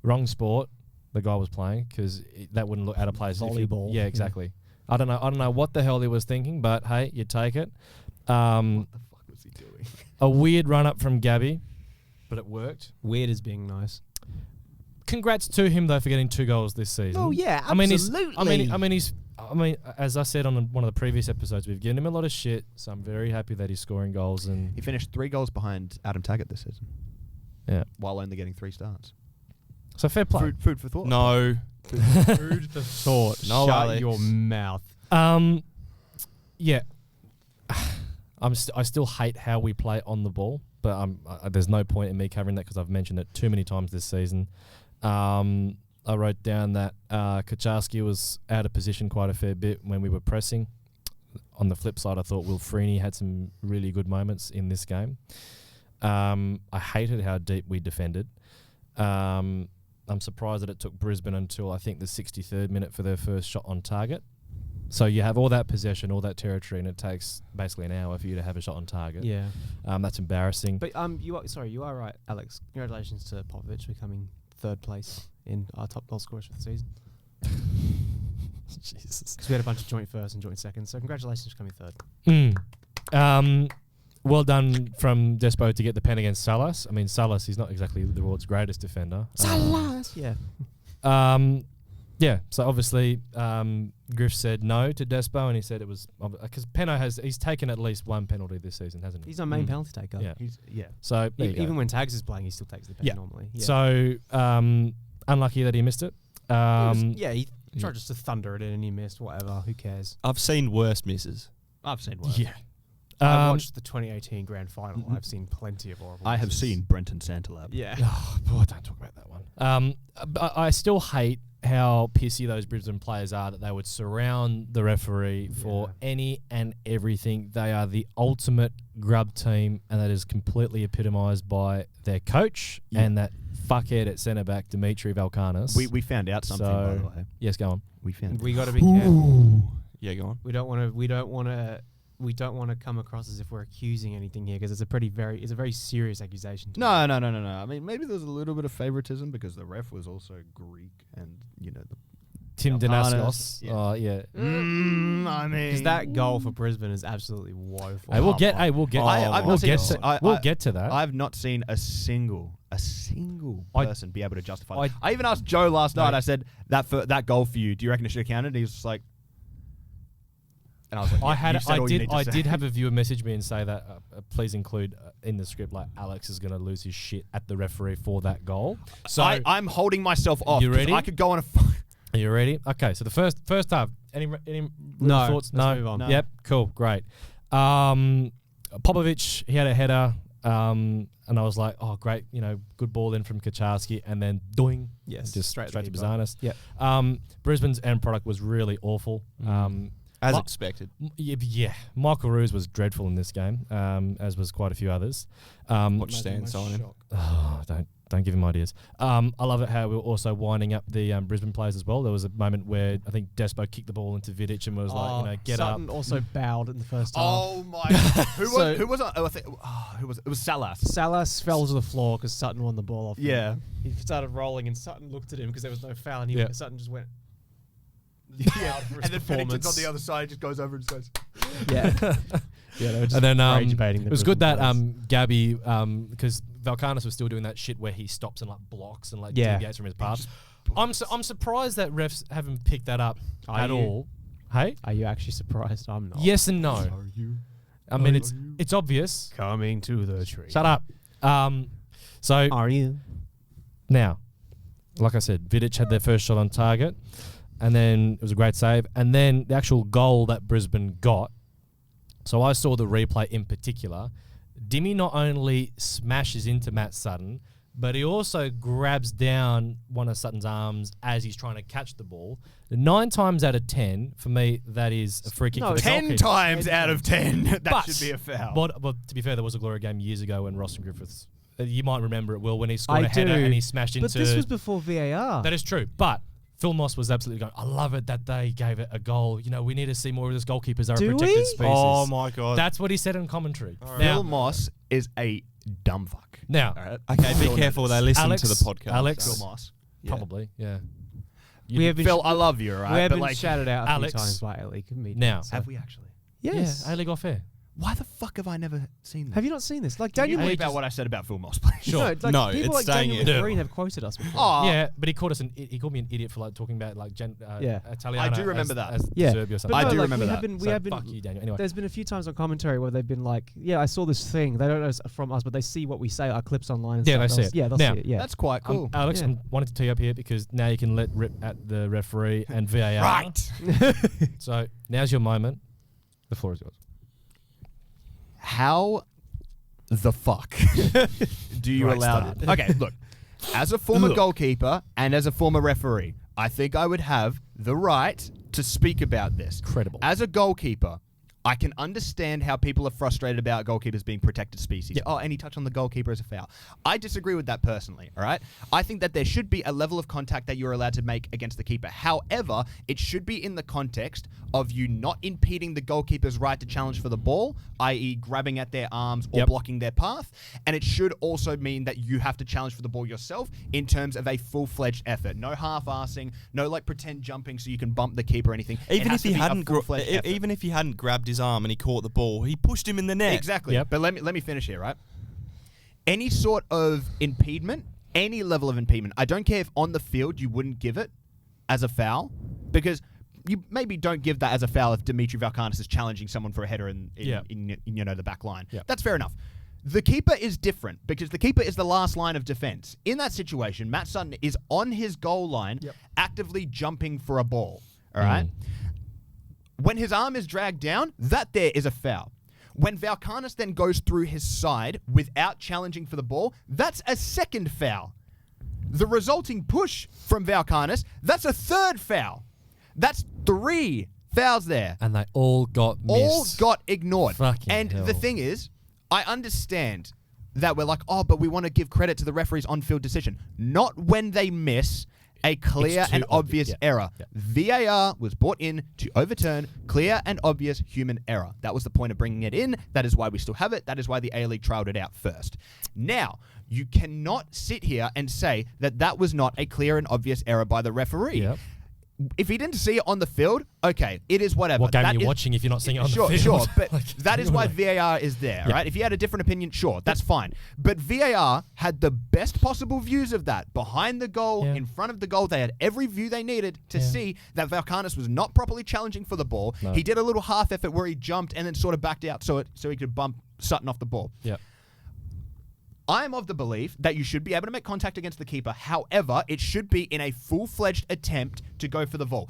wrong sport the guy was playing because that wouldn't look out of place. Volleyball. Yeah, exactly. I don't know what the hell he was thinking, but hey, you take it. What the fuck was he doing? A weird run up from Gabby, but it worked. Weird as being nice. Congrats to him though for getting 2 goals this season. Oh yeah, absolutely. I mean, as I said on one of the previous episodes, we've given him a lot of shit, so I'm very happy that he's scoring goals. And He finished 3 goals behind Adam Taggart this season. Yeah, while only getting 3 starts. So fair play. Food for thought. No. Food for thought. No, Shut Alex. your mouth. Yeah. I still hate how we play on the ball, but there's no point in me covering that because I've mentioned it too many times this season. I wrote down that Kaczarski was out of position quite a fair bit when we were pressing. On the flip side, I thought Will Freeney had some really good moments in this game. I hated how deep we defended. I'm surprised that it took Brisbane until I think the 63rd minute for their first shot on target. So you have all that possession, all that territory, and it takes basically an hour for you to have a shot on target. Yeah. That's embarrassing. But you are right, Alex. Congratulations to Popovich becoming 3rd place in our top goal scorers for the season. Jesus. Because we had a bunch of joint first and joint seconds. So congratulations for coming 3rd. Well done from Despo to get the pen against Salas. I mean, Salas, he's not exactly the world's greatest defender. Salas! Yeah. Yeah, so obviously Griff said no to Despo, and he said it was because he's taken at least 1 penalty this season, hasn't he? He's our main penalty taker. Yeah. So even when Tags is playing, he still takes the pen normally. Yeah. So unlucky that he missed it. He tried just to thunder it in and he missed. Whatever. Who cares? I've seen worse misses. I've seen worse. Yeah. I watched the 2018 grand final. I've seen plenty of horrible. I have misses. seen Brenton Santalab. Yeah. Oh, boy, don't talk about that one. But I still hate how pissy those Brisbane players are that they would surround the referee for any and everything. They are the ultimate grub team, and that is completely epitomised by their coach and that fuckhead at centre back, Dimitri Valkanis. We found out something, by the way. Yes, go on. We got to be careful. Yeah, go on. We don't want to come across as if we're accusing anything here because it's a very serious accusation. No. I mean, maybe there's a little bit of favoritism because the ref was also Greek, and Tim Valkanis, Danaskos. Yeah. I mean, Because that goal for Brisbane is absolutely woeful. Hey, we'll get to that. I've not seen a single I- person be able to justify. I even asked Joe last night. I said that goal for you. Do you reckon it should have counted? And he was just like, and I was like, I did have a viewer message me and say that please include in the script like Alex is going to lose his shit at the referee for that goal. So I'm holding myself off. You ready? I could go on a. Are you ready? Okay, so the first half. Any No, thoughts? let's move on. No. Yep. Cool. Great. Popovic, he had a header, and I was like, oh great, good ball in from Kaczarski, and then doing just straight to Bazanis. Yep. Brisbane's end product was really awful. As expected. Yeah. Michael Roos was dreadful in this game, as was quite a few others. Watch Stan sign him. Oh, don't give him ideas. I love it how we were also winding up the Brisbane players as well. There was a moment where I think Despo kicked the ball into Vidic and was get Sutton up. also bowed in the first half. Oh my! Who was? Oh, I think who was? It was Salas. Salas fell to the floor because Sutton won the ball off him. Yeah. He started rolling and Sutton looked at him because there was no foul and Sutton just went. Yeah, and then Pennington's on the other side, just goes over and says, Yeah. They were just And then rage baiting the it was good Brisbane that players. Gabby, because Valkanis was still doing that shit where he stops and blocks and deviates from his path. I'm surprised that refs haven't picked that up at all. Hey, Are you actually surprised? I'm not. yes and no. "Are you I mean, it's obvious. Coming to the tree. Shut up. So Are you? now, like I said, Vidic had their first shot on target, and then it was a great save, and then the actual goal that Brisbane got. So I saw the replay in particular. Dimmy not only smashes into Matt Sutton, but he also grabs down one of Sutton's arms as he's trying to catch the ball. 9 times out of 10, for me, that is a free kick No, for the 10 goalkeeper. times out of 10, that But- should be a foul." But to be fair, there was a glory game years ago when Ross and Griffiths, you might remember it, Will, when he scored I a header do. and he smashed into... But this was before VAR. That is true. But Phil Moss was absolutely going, I love it that they gave it a goal. We need to see more of this. Goalkeepers are Do a protected we? species. Oh my god. That's what he said in commentary. Phil Moss is a dumb fuck. Now, All right? Okay, be Phil careful. knows They this. listen to the podcast. Alex, Phil Moss. probably, yeah. We have been Phil, I love you, all right? we have but been like, shouted out a Alex, few times by A-League comedians. now- so- have we actually? Yes. Yeah, A-League off air. Why the fuck have I never seen that? Have you not seen this? Like Can you Daniel leave Lee out what I said about Phil Moss, please? Sure. No, like No, people it's like staying Daniel in. Lee Green have quoted us before. Oh, Yeah, but he called us he called me an idiot for talking about Italiano. I do remember that. As Yeah. Serbia or But something. I no, do like, remember we that. Have been, we So have been, fuck you, Daniel. Anyway. There's been a few times on commentary where they've been like, yeah, I saw this thing. They don't know it's from us, but they see what we say, our clips online and Yeah, stuff. they see it. Yeah, they'll Now, see it. Yeah. That's quite cool. Alex, Yeah. I wanted to tee up here because now you can let rip at the referee and VAR. Right. So now's your moment. The floor is yours. How the fuck do you Great allow start. this? Okay, look. As a former goalkeeper and as a former referee, I think I would have the right to speak about this. Incredible. As a goalkeeper, I can understand how people are frustrated about goalkeepers being protected species. Yep. Oh, any touch on the goalkeeper is a foul. I disagree with that personally, all right? I think that there should be a level of contact that you're allowed to make against the keeper. However, it should be in the context of you not impeding the goalkeeper's right to challenge for the ball, i.e. grabbing at their arms or Yep. blocking their path. And it should also mean that you have to challenge for the ball yourself in terms of a full-fledged effort. No half-assing, no pretend jumping so you can bump the keeper or anything. Even if he hadn't even if he hadn't grabbed his arm and he caught the ball, he pushed him in the net. Exactly. Yep. But let me finish here, right? Any sort of impediment, any level of impediment, I don't care if on the field you wouldn't give it as a foul, because you maybe don't give that as a foul if Dimitri Valkanis is challenging someone for a header in the back line. Yep. That's fair enough. The keeper is different because the keeper is the last line of defense. In that situation, Matt Sutton is on his goal line, actively jumping for a ball. All right? When his arm is dragged down, that there is a foul. When Valkanis then goes through his side without challenging for the ball, that's a second foul. The resulting push from Valkanis, that's a third foul. That's 3 fouls there. And they all got missed. All got ignored. Fucking and hell. the thing is, I understand that we're like, oh, but we want to give credit to the referee's on-field decision. Not when they miss a clear It's too and obvious obvious. error. Yeah. VAR was brought in to overturn clear and obvious human error. That was the point of bringing it in. That is why we still have it. That is why the A-League trialed it out first. Now, you cannot sit here and say that that was not a clear and obvious error by the referee. Yep. if he didn't see it on the field, okay, it is whatever. What game That are you is- watching if you're not seeing it on Sure, the field? sure, but Like, that is why VAR is there, right? If you had a different opinion, sure, that's fine. But VAR had the best possible views of that. Behind the goal, Yeah. in front of the goal, they had every view they needed to Yeah. see that Valkanis was not properly challenging for the ball. No. He did a little half effort where he jumped and then sort of backed out so he could bump Sutton off the ball. Yeah. I am of the belief that you should be able to make contact against the keeper. However, it should be in a full-fledged attempt to go for the ball.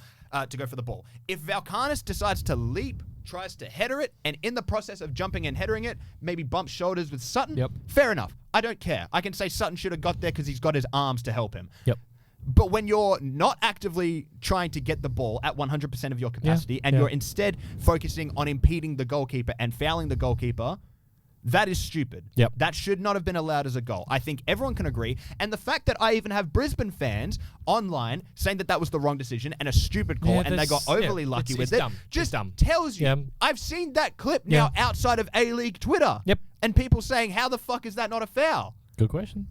If Valkanis decides to leap, tries to header it, and in the process of jumping and headering it, maybe bumps shoulders with Sutton, Yep. fair enough. I don't care. I can say Sutton should have got there because he's got his arms to help him. Yep. But when you're not actively trying to get the ball at 100% of your capacity and you're instead focusing on impeding the goalkeeper and fouling the goalkeeper, that is stupid. Yep. That should not have been allowed as a goal. I think everyone can agree. And the fact that I even have Brisbane fans online saying that was the wrong decision and a stupid call and they got overly lucky with it's it dumb. just It's dumb. tells you. Yeah. I've seen that clip now outside of A-League Twitter. Yep. And people saying, how the fuck is that not a foul? Good question.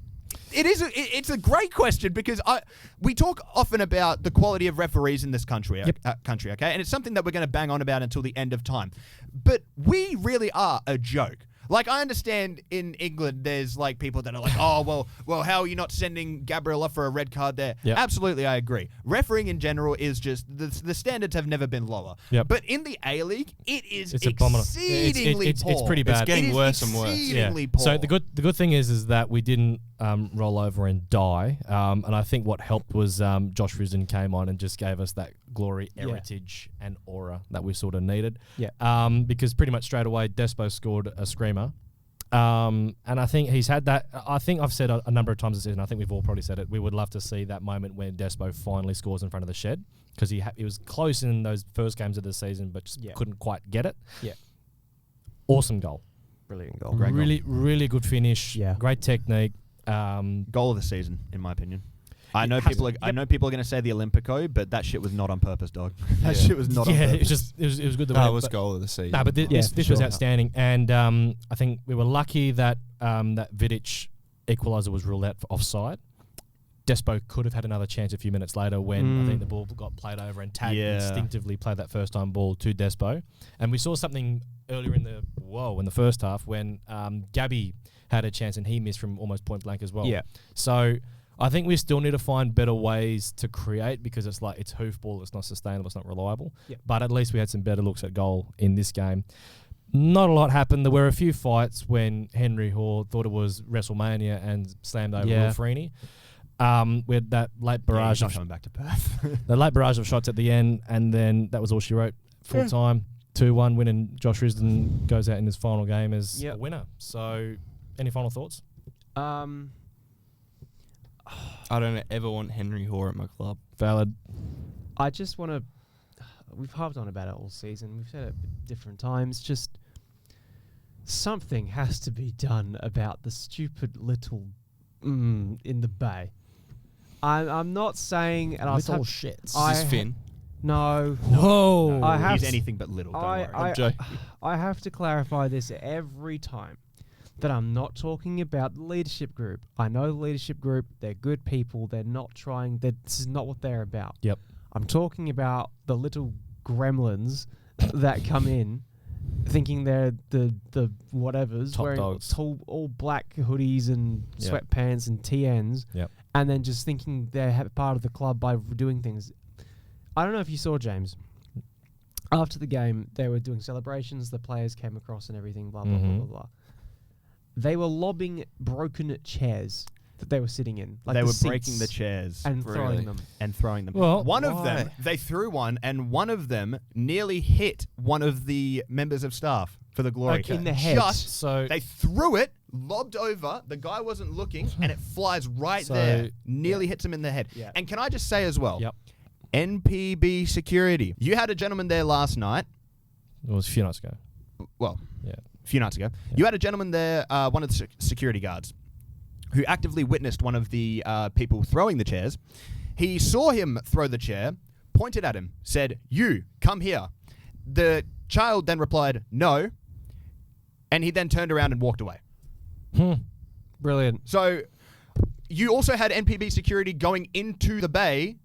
It's a great question because we talk often about the quality of referees in this country, okay? And it's something that we're going to bang on about until the end of time. But we really are a joke. Like, I understand in England there's, like, people that are like, oh, well, how are you not sending Gabriel off for a red card there? Yep. Absolutely, I agree. Refereeing in general is just, the standards have never been lower. Yep. But in the A-League, it is It's abominable. exceedingly poor. It's pretty bad. It's getting It is worse and worse. exceedingly poor. So the good thing is that we didn't roll over and die, and I think what helped was Josh Risdon came on and just gave us that glory, heritage, and aura that we sort of needed. Yeah. Because pretty much straight away, Despo scored a screamer. And I think he's had that. I think I've said a number of times this season, I think we've all probably said it, we would love to see that moment when Despo finally scores in front of the shed, because he was close in those first games of the season, but just couldn't quite get it. Yeah. Awesome goal. Brilliant goal. Really good finish. Yeah. Great technique. Goal of the season, in my opinion. I know people are going to say the Olympico, but that shit was not on purpose, dog. That shit was not on purpose. it was good. That was goal of the season. No, but this was outstanding, and I think we were lucky that that Vidic equaliser was ruled out for offside. Despo could have had another chance a few minutes later when I think the ball got played over and Tag instinctively played that first time ball to Despo, and we saw something earlier in the first half when Gabby had a chance and he missed from almost point blank as well. Yeah. So I think we still need to find better ways to create, because it's like it's hoofball, it's not sustainable, it's not reliable. Yep. But at least we had some better looks at goal in this game. Not a lot happened. There were a few fights when Henry Hall thought it was WrestleMania and slammed over Will Freeney. With that late barrage not coming back to Perth. the late barrage of shots at the end, and then that was all she wrote. Full time, 2-1 win, and Josh Risdon goes out in his final game as a winner. So, any final thoughts? I don't ever want Henry Hoare at my club. Valid. I just want to. We've harped on about it all season. We've said it at different times. Just something has to be done about the stupid little in the bay. I'm not saying, and Little shits. Is this Finn? No. Whoa. I have He's s- anything but little. Don't worry. I'm joking. I have to clarify this every time, that I'm not talking about the leadership group. I know the leadership group, they're good people, they're not trying, this is not what they're about. Yep. I'm talking about the little gremlins that come in thinking they're the whatevers, Top wearing dogs. all black hoodies and Yep. sweatpants and TNs, Yep. and then just thinking they're part of the club by doing things. I don't know if you saw, James. After the game, they were doing celebrations. The players came across and everything, blah, blah, blah, blah, blah. They were lobbing broken chairs that they were sitting in. Like they the were seats, breaking the chairs and throwing them. Well, one of them, they threw one, and one of them nearly hit one of the members of staff for the glory. Okay. In the head. So They threw it, lobbed over, the guy wasn't looking, and it flies right So, there. Nearly hits him in the head. Yeah. And can I just say as well, Yep. NPB security. You had a gentleman there last night. It was a few nights ago. Well, Yeah. a few nights ago. You had a gentleman there, one of the security guards, who actively witnessed one of the people throwing the chairs. He saw him throw the chair, pointed at him, said, "You, come here." The child then replied, "No," and he then turned around and walked away. Brilliant. So you also had NPB security going into the bay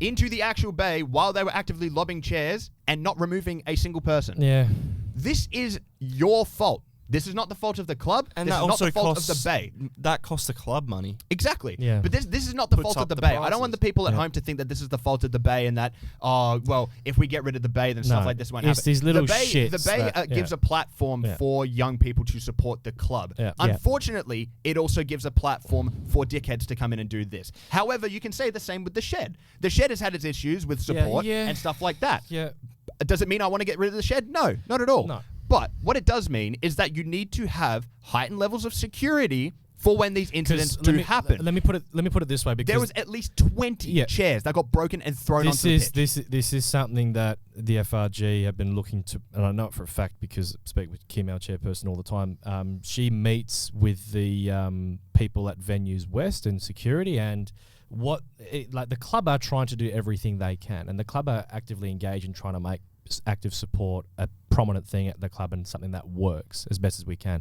into the actual bay while they were actively lobbing chairs and not removing a single person. Yeah. This is your fault. This is not the fault of the club. And this that is not also the fault costs of the bay. That costs the club money. Exactly. Yeah. But this is not the Puts fault of up the the bay. I don't want the prices. people at Yeah. home to think that this is the fault of the bay and that, oh, well, if we get rid of the bay, then stuff No, like this won't it's happen. these little the bay, shits The bay that- gives yeah. a platform Yeah. for young people to support the club. Yeah. Yeah. Unfortunately, it also gives a platform for dickheads to come in and do this. However, you can say the same with the Shed. The Shed has had its issues with support yeah. and stuff like that. Yeah. Does it mean I want to get rid of the Shed? No, not at all. No. But what it does mean is that you need to have heightened levels of security for when these incidents do happen. Let me put it this way, because There was at least 20 chairs that got broken and thrown onto the pitch. This is something that the FRG have been looking to, and I know it for a fact because I speak with Kim, our chairperson, all the time. She meets with the people at Venues West and security, and the club are trying to do everything they can, and the club are actively engaged in trying to make active support a prominent thing at the club and something that works as best as we can.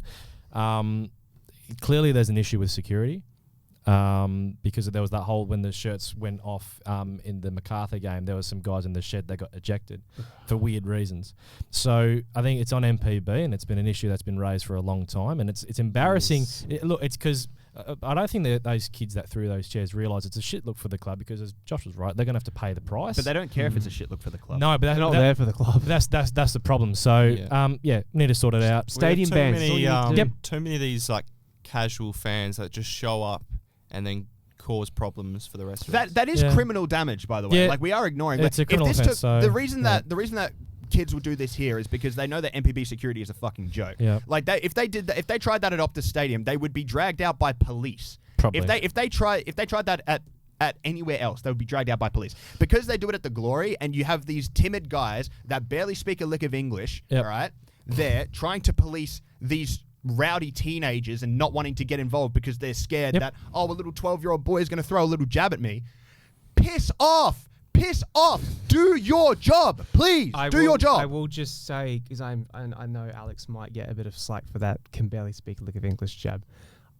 Clearly there's an issue with security because there was that whole, when the shirts went off in the MacArthur game, there was some guys in the Shed that got ejected for weird reasons. So I think it's on MPB, and it's been an issue that's been raised for a long time, and it's embarrassing. Look, it's because I don't think that those kids that threw those chairs realise it's a shit look for the club, because as Josh was right, they're going to have to pay the price. But they don't care if it's a shit look for the club. No, but They're not there for the club. That's the problem. So need to sort it out. Stadium bans. Too many of these like casual fans that just show up and then cause problems for the rest of us. That is criminal damage, by the way. Yeah. Like, we are ignoring. It's but a criminal if this offence, took, so- the reason that kids will do this here is because they know that MPB security is a fucking joke. Yeah. Like, if they tried that at Optus Stadium, they would be dragged out by police. Probably. If they tried that at anywhere else, they would be dragged out by police. Because they do it at the Glory, and you have these timid guys that barely speak a lick of English, all right? They're trying to police these rowdy teenagers and not wanting to get involved because they're scared that, a little 12-year-old boy is going to throw a little jab at me. Piss off. Piss off. Do your job, please. Do your job. I will just say, because I know Alex might get a bit of slack for that, can barely speak a lick of English jab.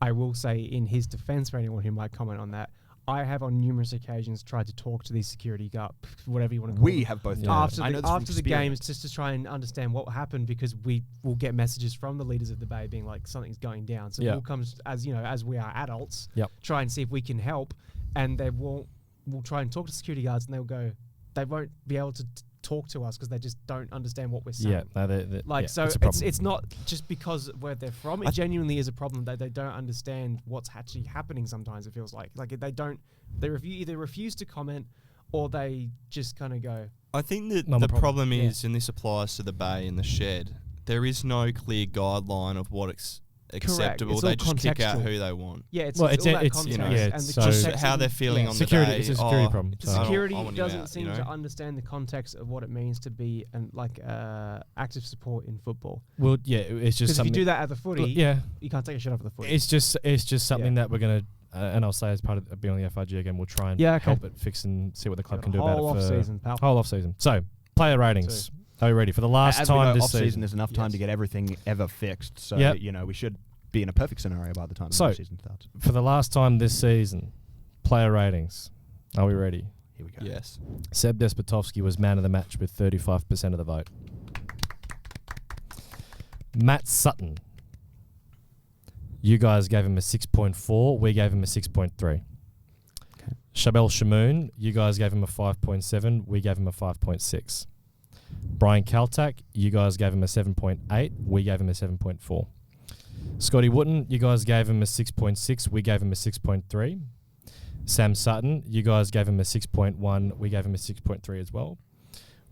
I will say, in his defense, for anyone who might comment on that, I have on numerous occasions tried to talk to these security guards, whatever you want to call them. We have both done After that. after the games, just to try and understand what happened, because we will get messages from the leaders of the Bay being like, something's going down. So we'll come, as we are adults, try and see if we can help, and we'll try and talk to security guards, and they won't be able to talk to us because they just don't understand what we're saying. It's not just because where they're from. It genuinely is a problem that they don't understand what's actually happening. Sometimes it feels like they either refuse to comment, or they just kind of go. I think that the problem is, and this applies to the Bay and the Shed, there is no clear guideline of what acceptable. They just kick out who they want. Yeah, it's all that context, and the just context how they're feeling on security, the day. It's a security problem. The security doesn't seem to understand the context of what it means to be active support in football. Well, it's just because if you do that at the footy, you can't take a shit off of the footy. It's just something that we're gonna. And I'll say, as part of being on the FRG again, we'll try and help it fix and see what the club can do about it for whole off season. So, player ratings. Are we ready for the last time this season? There's enough time to get everything ever fixed. So we should be in a perfect scenario by the time the season starts. For the last time this season, player ratings. Are we ready? Here we go. Yes. Seb Despotovsky was man of the match with 35% of the vote. Matt Sutton. You guys gave him a 6.4. We gave him a 6.3. Okay. Shabel Shamoon. You guys gave him a 5.7. We gave him a 5.6. Brian Kaltak. You guys gave him a 7.8. We gave him a 7.4. Scotty Wooten. You guys gave him a 6.6. We gave him a 6.3. Sam Sutton. You guys gave him a 6.1. We gave him a 6.3 as well.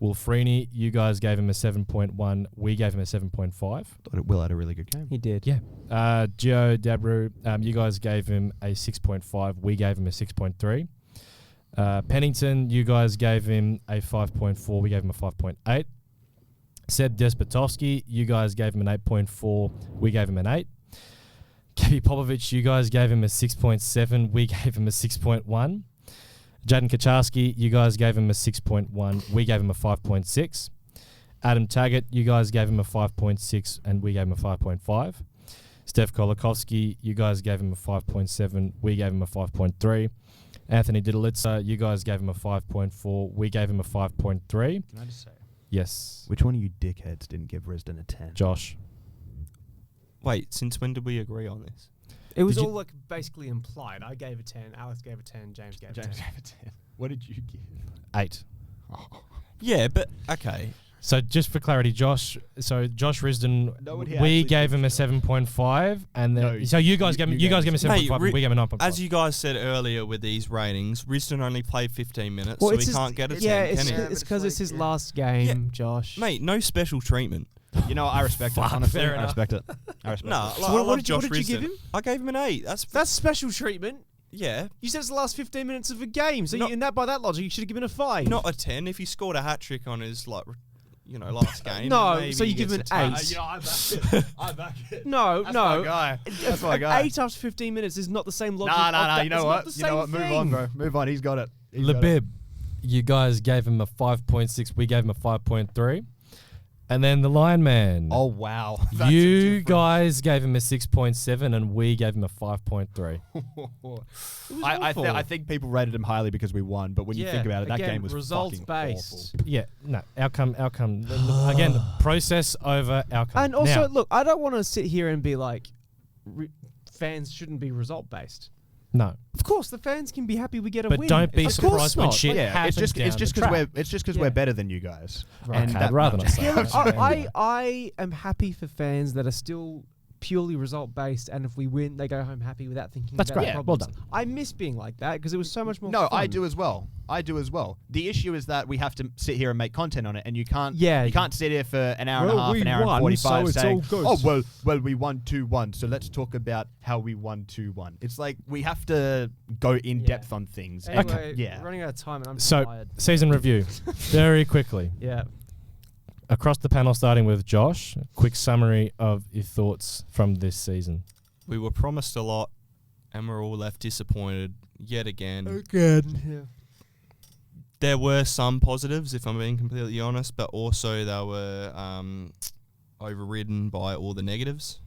Will Freeney, you guys gave him a 7.1. We gave him a 7.5. Thought Will had a really good game. He did. Yeah. Gio Dabru, you guys gave him a 6.5. We gave him a 6.3. Pennington, you guys gave him a 5.4. We gave him a 5.8. Seb Despotovsky, you guys gave him an 8.4. We gave him an 8. Kevin Popovich, you guys gave him a 6.7. We gave him a 6.1. Jaden Kaczarski, you guys gave him a 6.1. We gave him a 5.6. Adam Taggart, you guys gave him a 5.6, and we gave him a 5.5. Steph Kolakovsky, you guys gave him a 5.7. We gave him a 5.3. Anthony Didalitza, you guys gave him a 5.4. We gave him a 5.3. Can I just say? Yes. Which one of you dickheads didn't give Risdon a 10? Josh. Wait, since when did we agree on this? It was Did you- all like basically implied. I gave a 10, Alex gave a 10, James gave a 10. James gave a 10. What did you give? 8. Yeah, but okay. So just for clarity, Josh Risdon, No, what he we actually gave did, him a Josh. 7.5, and then No, so you guys gave him a 7.5, Mate, and we gave him a 9.5. As you guys said earlier with these ratings, Risdon only played 15 minutes, Well, so it's he just- can't get a 10, Yeah, can he? but it's it's because it's like, his yeah. last game, Josh. Mate, no special treatment. You know, I respect it. Fuck, Honestly, fair I enough. respect it. I respect No, it. like, what I love did you- Josh what did you give Risdon. him? I gave him an 8. That's special treatment. Yeah, You said it's the last 15 minutes of a game, so Not- in that by that logic, you should have given a 5. not a 10. If he scored a hat trick on his last game, No, then maybe so you he give gets him a an 10. eight. I back it. I back it. No, That's no. my guy. That's my guy. 8 after 15 minutes is not the same logic. Nah, of nah, nah. that. You know It's what? not the You know what? same Move on, thing. bro. Move on. He's got it. He's got it. Labib, you guys gave him a 5.6. We gave him a 5.3. And then the Lion Man. Oh, wow. That's a you difference. guys gave him a 6.7, and we gave him a 5.3. I think people rated him highly because we won, but when you think about it, that again, game was results fucking based. awful. Yeah, no, outcome. Again, the process over outcome. And also, Now, look, I don't want to sit here and be like, fans shouldn't be result based. no. Of course, the fans can be happy we get a But win. don't be Of course surprised when not. shit Yeah, happens it's down just the because track. we're better than you guys. Right, okay, I'd that- rather no, not just- say Yeah, look, that. I am happy for fans that are still purely result based, and if we win, they go home happy without thinking. That's about great. the Yeah, well problems. done. I miss being like that because it was so much more. No, fun. I do as well. The issue is that we have to sit here and make content on it, and you can't. Yeah. You can't sit here for an hour and Well, a half, we an hour won, and 45 so it's saying, all good. "Oh well, we won 2-1, so let's talk about how we won 2-1." It's like we have to go in Yeah. depth on things. and- Anyway, yeah. running out of time, and I'm So, tired. season review, very quickly. Yeah. Across the panel, starting with Josh, a quick summary of your thoughts from this season. We were promised a lot, and we're all left disappointed yet again. Again. There were some positives, if I'm being completely honest, but also they were overridden by all the negatives.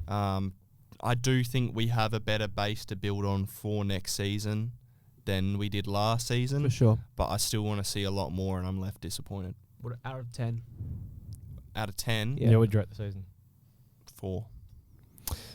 I do think we have a better base to build on for next season than we did last season, For sure. but I still want to see a lot more, and I'm left disappointed. What out of 10? Out of 10, Yeah. Yeah, what'd you rate the season? 4.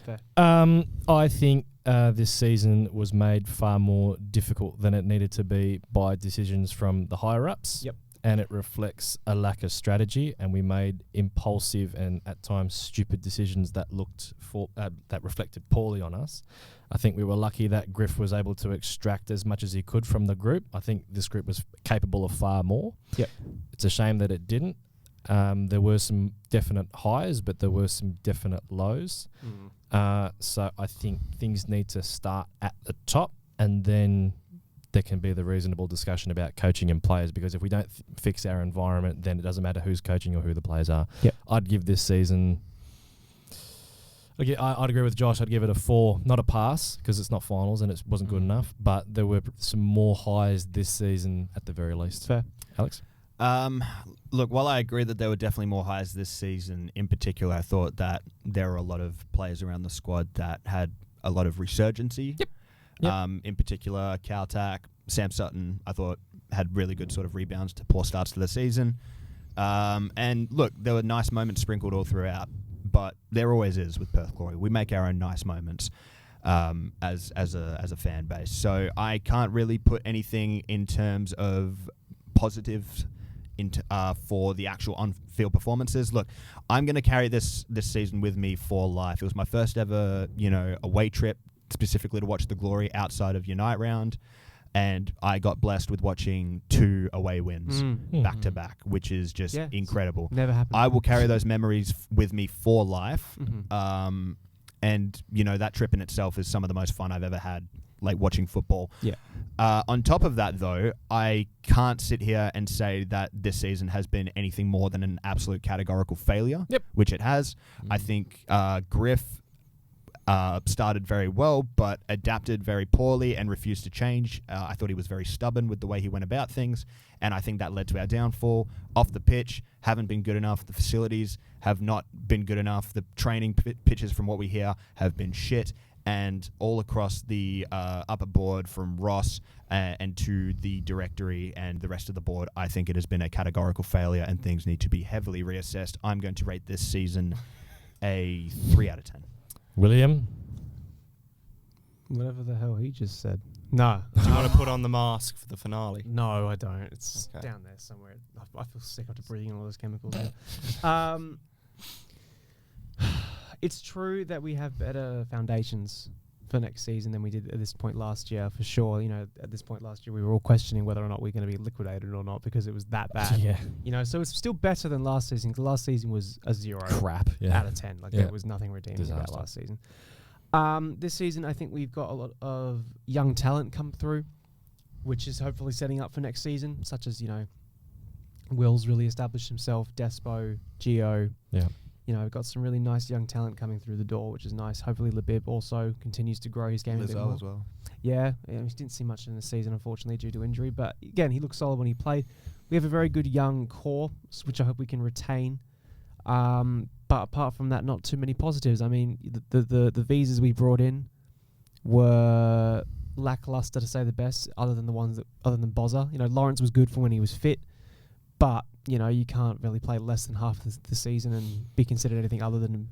Fair. I think this season was made far more difficult than it needed to be by decisions from the higher ups. Yep. And it reflects a lack of strategy, and we made impulsive and at times stupid decisions that that reflected poorly on us. I think we were lucky that Griff was able to extract as much as he could from the group. I think this group was capable of far more. Yep. It's a shame that it didn't. There were some definite highs, but there were some definite lows. So I think things need to start at the top, and then there can be the reasonable discussion about coaching and players, because if we don't fix our environment, then it doesn't matter who's coaching or who the players are. Yep. I'd give this season... I'd agree with Josh. I'd give it a 4, not a pass, because it's not finals and it wasn't good enough, but there were some more highs this season at the very least. Fair. Alex? Look, while I agree that there were definitely more highs this season, in particular, I thought that there were a lot of players around the squad that had a lot of resurgency. Yep. In particular, Caltac, Sam Sutton, I thought had really good sort of rebounds to poor starts to the season. And look, there were nice moments sprinkled all throughout, but there always is with Perth Glory. We make our own nice moments as a fan base. So I can't really put anything in terms of positives for the actual on-field performances. Look, I'm going to carry this season with me for life. It was my first ever, away trip specifically to watch the Glory outside of Unite round, and I got blessed with watching 2 away wins back to back, which is just incredible. Never happened. I will carry those memories with me for life. And, that trip in itself is some of the most fun I've ever had, like watching football. Yeah. On top of that, though, I can't sit here and say that this season has been anything more than an absolute categorical failure, which it has. I think Griff started very well, but adapted very poorly and refused to change. I thought he was very stubborn with the way he went about things, and I think that led to our downfall. Off the pitch, haven't been good enough. The facilities have not been good enough. The training pitches, from what we hear, have been shit. and all across the upper board from Ross and to the directory and the rest of the board, I think it has been a categorical failure and things need to be heavily reassessed. I'm going to rate this season a 3 out of 10. William? Whatever the hell he just said. No. Do you want to put on the mask for the finale? No, I don't. It's Okay. down there somewhere. I feel sick after breathing in all those chemicals. It's true that we have better foundations for next season than we did at this point last year, for sure. You know, at this point last year, we were all questioning whether or not we're going to be liquidated or not because it was that bad. Yeah. You know, so it's still better than last season. The last season was a 0 Crap. Yeah. out of 10. Like, there was nothing redeeming about Disaster. last season. This season, I think we've got a lot of young talent come through, which is hopefully setting up for next season, such as, you know, Will's really established himself, Despo, Gio. Yeah. You know, we've got some really nice young talent coming through the door, which is nice. Hopefully Labib also continues to grow his game a bit more. Lizzo as well. Yeah, we didn't see much in the season, unfortunately, due to injury. But again, he looked solid when he played. We have a very good young core, which I hope we can retain. But apart from that, not too many positives. I mean, the visas we brought in were lackluster, to say the best, other than Bozza. You know, Lawrence was good for when he was fit, but you know, you can't really play less than half the season and be considered anything other than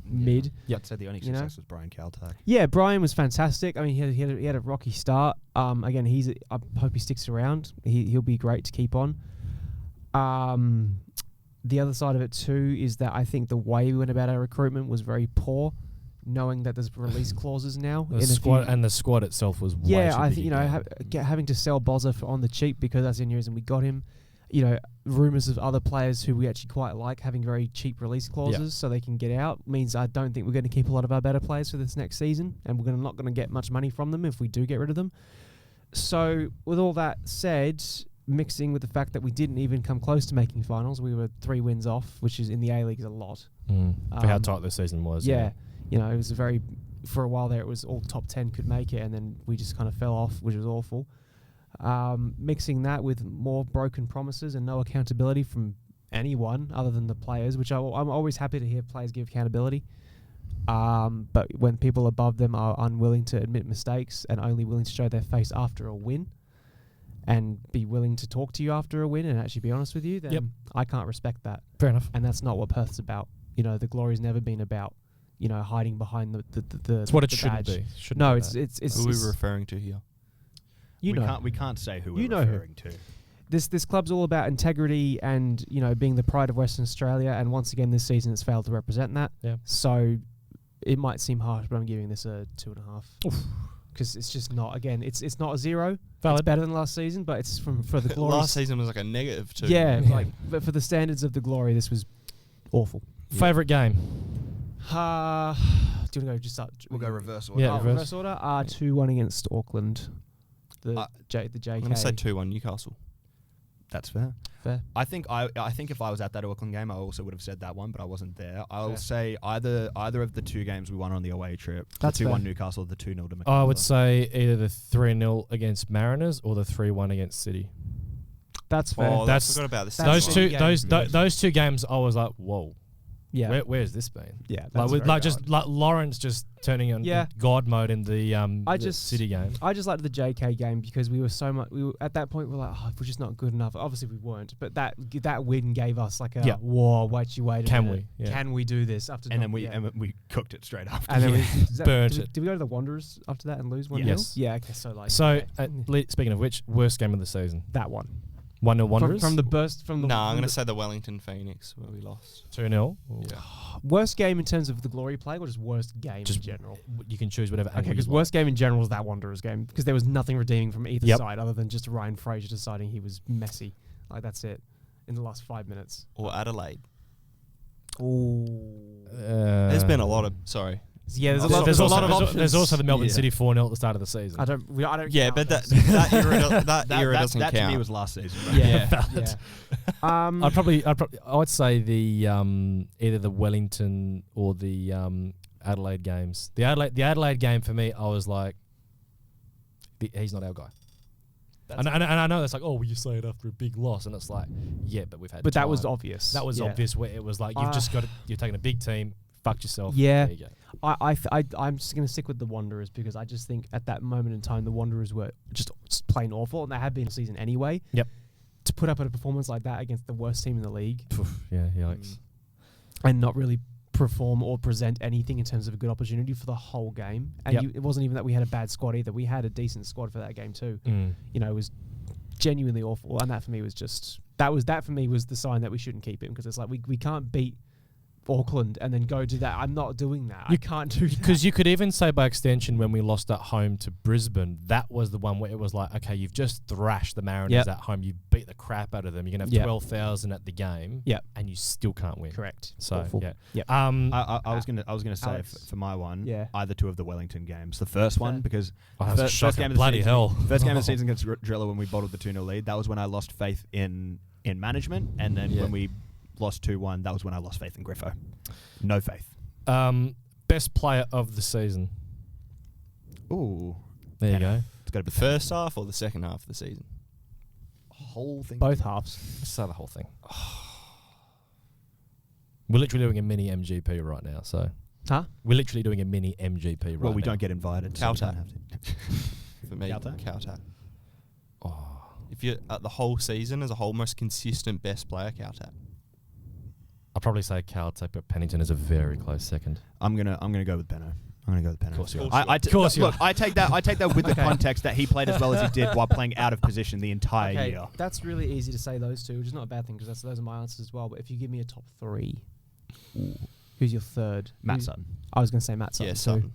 mid. Yeah, I'd say the only You know? success was Brian Kaltak. Yeah, Brian was fantastic. I mean, he had a rocky start. Again, I hope he sticks around. He'll be great to keep on. The other side of it too is that I think the way we went about our recruitment was very poor, knowing that there's release clauses now. The squad itself was way too I big think, you know, again. having to sell Bozza on the cheap because that's the only reason we got him. You know, rumours of other players who we actually quite like having very cheap release clauses so they can get out means I don't think we're going to keep a lot of our better players for this next season, and we're not going to get much money from them if we do get rid of them. So with all that said, mixing with the fact that we didn't even come close to making finals, we were 3 wins off, which is in the A-League is a lot. For how tight this season was. Yeah. You know, it was for a while there, it was all top 10 could make it, and then we just kind of fell off, which was awful. Mixing that with more broken promises and no accountability from anyone other than the players, which I'm always happy to hear players give accountability. But when people above them are unwilling to admit mistakes and only willing to show their face after a win and be willing to talk to you after a win and actually be honest with you, then I can't respect that. Fair enough. And that's not what Perth's about. You know, the glory's never been about, you know, hiding behind the It's what it the shouldn't badge. be. Shouldn't No, be it's that. Who are we referring to here? you know. We can't say who You we're know who. referring to. This club's all about integrity and, you know, being the pride of Western Australia. And once again, this season it's failed to represent that. Yeah. So it might seem harsh, but I'm giving this a 2.5. Because it's just not. Again, it's not a 0. Valid. It's better than last season, but it's for the glory. Last season was like a negative too. Yeah, but for the standards of the glory, this was awful. Favourite game? Do you want to go just start? We'll go reverse order. Yeah, reverse order. 2-1 against Auckland. The JK. I'm going to say 2-1 Newcastle. That's fair. Fair. I think if I was at that Auckland game, I also would have said that one, but I wasn't there. I'll say either of the 2 games we won on the away trip. That's the 2-1 fair. Newcastle, the 2-0 to Mackay. I would say either the 3-0 against Mariners or the 3-1 against City. That's fair. Oh, I That's- forgot about this. that's Those City two, game. those 2 games, I was like, whoa, yeah. where's this been? Yeah. Like that's with very just valid. like Lawrence just turning on Yeah. God mode in the City game. I just liked the JK game because we were so much. We were at that point. We were like, oh, we're just not good enough. Obviously, we weren't. But that win gave us like a whoa. Wait a minute. Can we? Yeah. Can we do this? After and not- then we cooked it straight after. and then Burnt did it. we go to the Wanderers after that and lose 1-0? Yes. Yeah. Okay. So like. So, okay. speaking of which, worst game of the season? that one 1-0 Wanderers? from the burst from the. No, I'm from going to the say the Wellington Phoenix where we lost. 2-0? worst game in terms of the glory play, or just worst game Just in general. You can choose whatever Okay, angle because you want. worst game in general is that Wanderers game because there was nothing redeeming from either Yep. side other than just Ryan Fraser deciding he was messy. Like that's it in the last 5 minutes. Or Adelaide. Ooh. There's been a lot of... Sorry. Yeah, there's a There's lot. There's a lot of also- options. There's also the Melbourne Yeah. City 4-0 at the start of the season. I don't. Yeah, count but those. that era doesn't that count. to me was last season. Yeah. Valid. Yeah. I would say the either the Wellington or the Adelaide games. The Adelaide game for me, I was like, he's not our guy. And I know that's like, oh, well, you say it after a big loss, and it's like, yeah, but we've had. But that time. was obvious. That was Yeah. obvious. Where it was like, you've just got you're taking a big team. Fucked yourself. Yeah. There you go. I'm just going to stick with the Wanderers because I just think at that moment in time the Wanderers were just plain awful, and they had been all season anyway. Yep. To put up a performance like that against the worst team in the league, Yeah, yikes. and not really perform or present anything in terms of a good opportunity for the whole game. And it wasn't even that we had a bad squad either. We had a decent squad for that game too. You know, it was genuinely awful, and that for me was just that for me was the sign that we shouldn't keep him, because it's like we can't beat Auckland and then go do that. I'm not doing that. I can't do that. Because you could even say by extension when we lost at home to Brisbane, that was the one where it was like, okay, you've just thrashed the Mariners at home. You beat the crap out of them. You're going to have 12,000 at the game. And you still can't win. Correct. So, awful. I was gonna say Alex. for my one, Yeah. either two of the Wellington games. The first one because first game of the bloody season, hell. first game of the season against Driller when we bottled the 2-0 lead. That was when I lost faith in management, and then when we lost 2-1, that was when I lost faith in Griffo. No faith. Best player of the season. Ooh, There you go. it's got to be The first half or the second half of the season? whole thing. Both halves. Let's start the whole thing. We're literally doing a mini MGP right now, so. Huh? We're literally doing a mini MGP right now. Well, we don't get invited. So we Caltech. don't have to. For me, Caltech? Caltech. Oh. If you're at the whole season as a whole, most consistent best player, Caltech. I'll probably say Caltech, but Pennington is a very close second. I'm gonna go with Benno. I'm gonna go with Benno. Of course you are. Of course look, I take that with the context that he played as well as he did while playing out of position the entire year. That's really easy to say those two, which is not a bad thing because those are my answers as well. But if you give me a top three, who's your third? Matt Sutton. I was going to say Matt Sutton. Yeah, too. Sutton.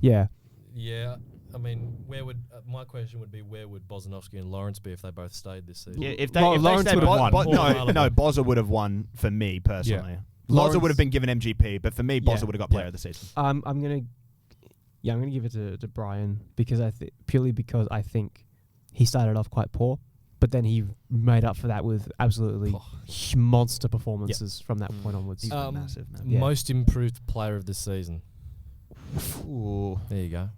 Yeah. Yeah, I mean, where would my question would be, where would Bosnowski and Lawrence be if they both stayed this season? Yeah, if they Lawrence stayed, would have won. No, Bozza would have won for me personally. Yeah. Lawrence would have been given MGP, but for me, Bozza would have got player of the season. I'm gonna give it to Brian because purely because I think he started off quite poor, but then he made up for that with absolutely monster performances from that point onwards. He's been massive, man. Yeah. Most improved player of the season. Ooh. There you go.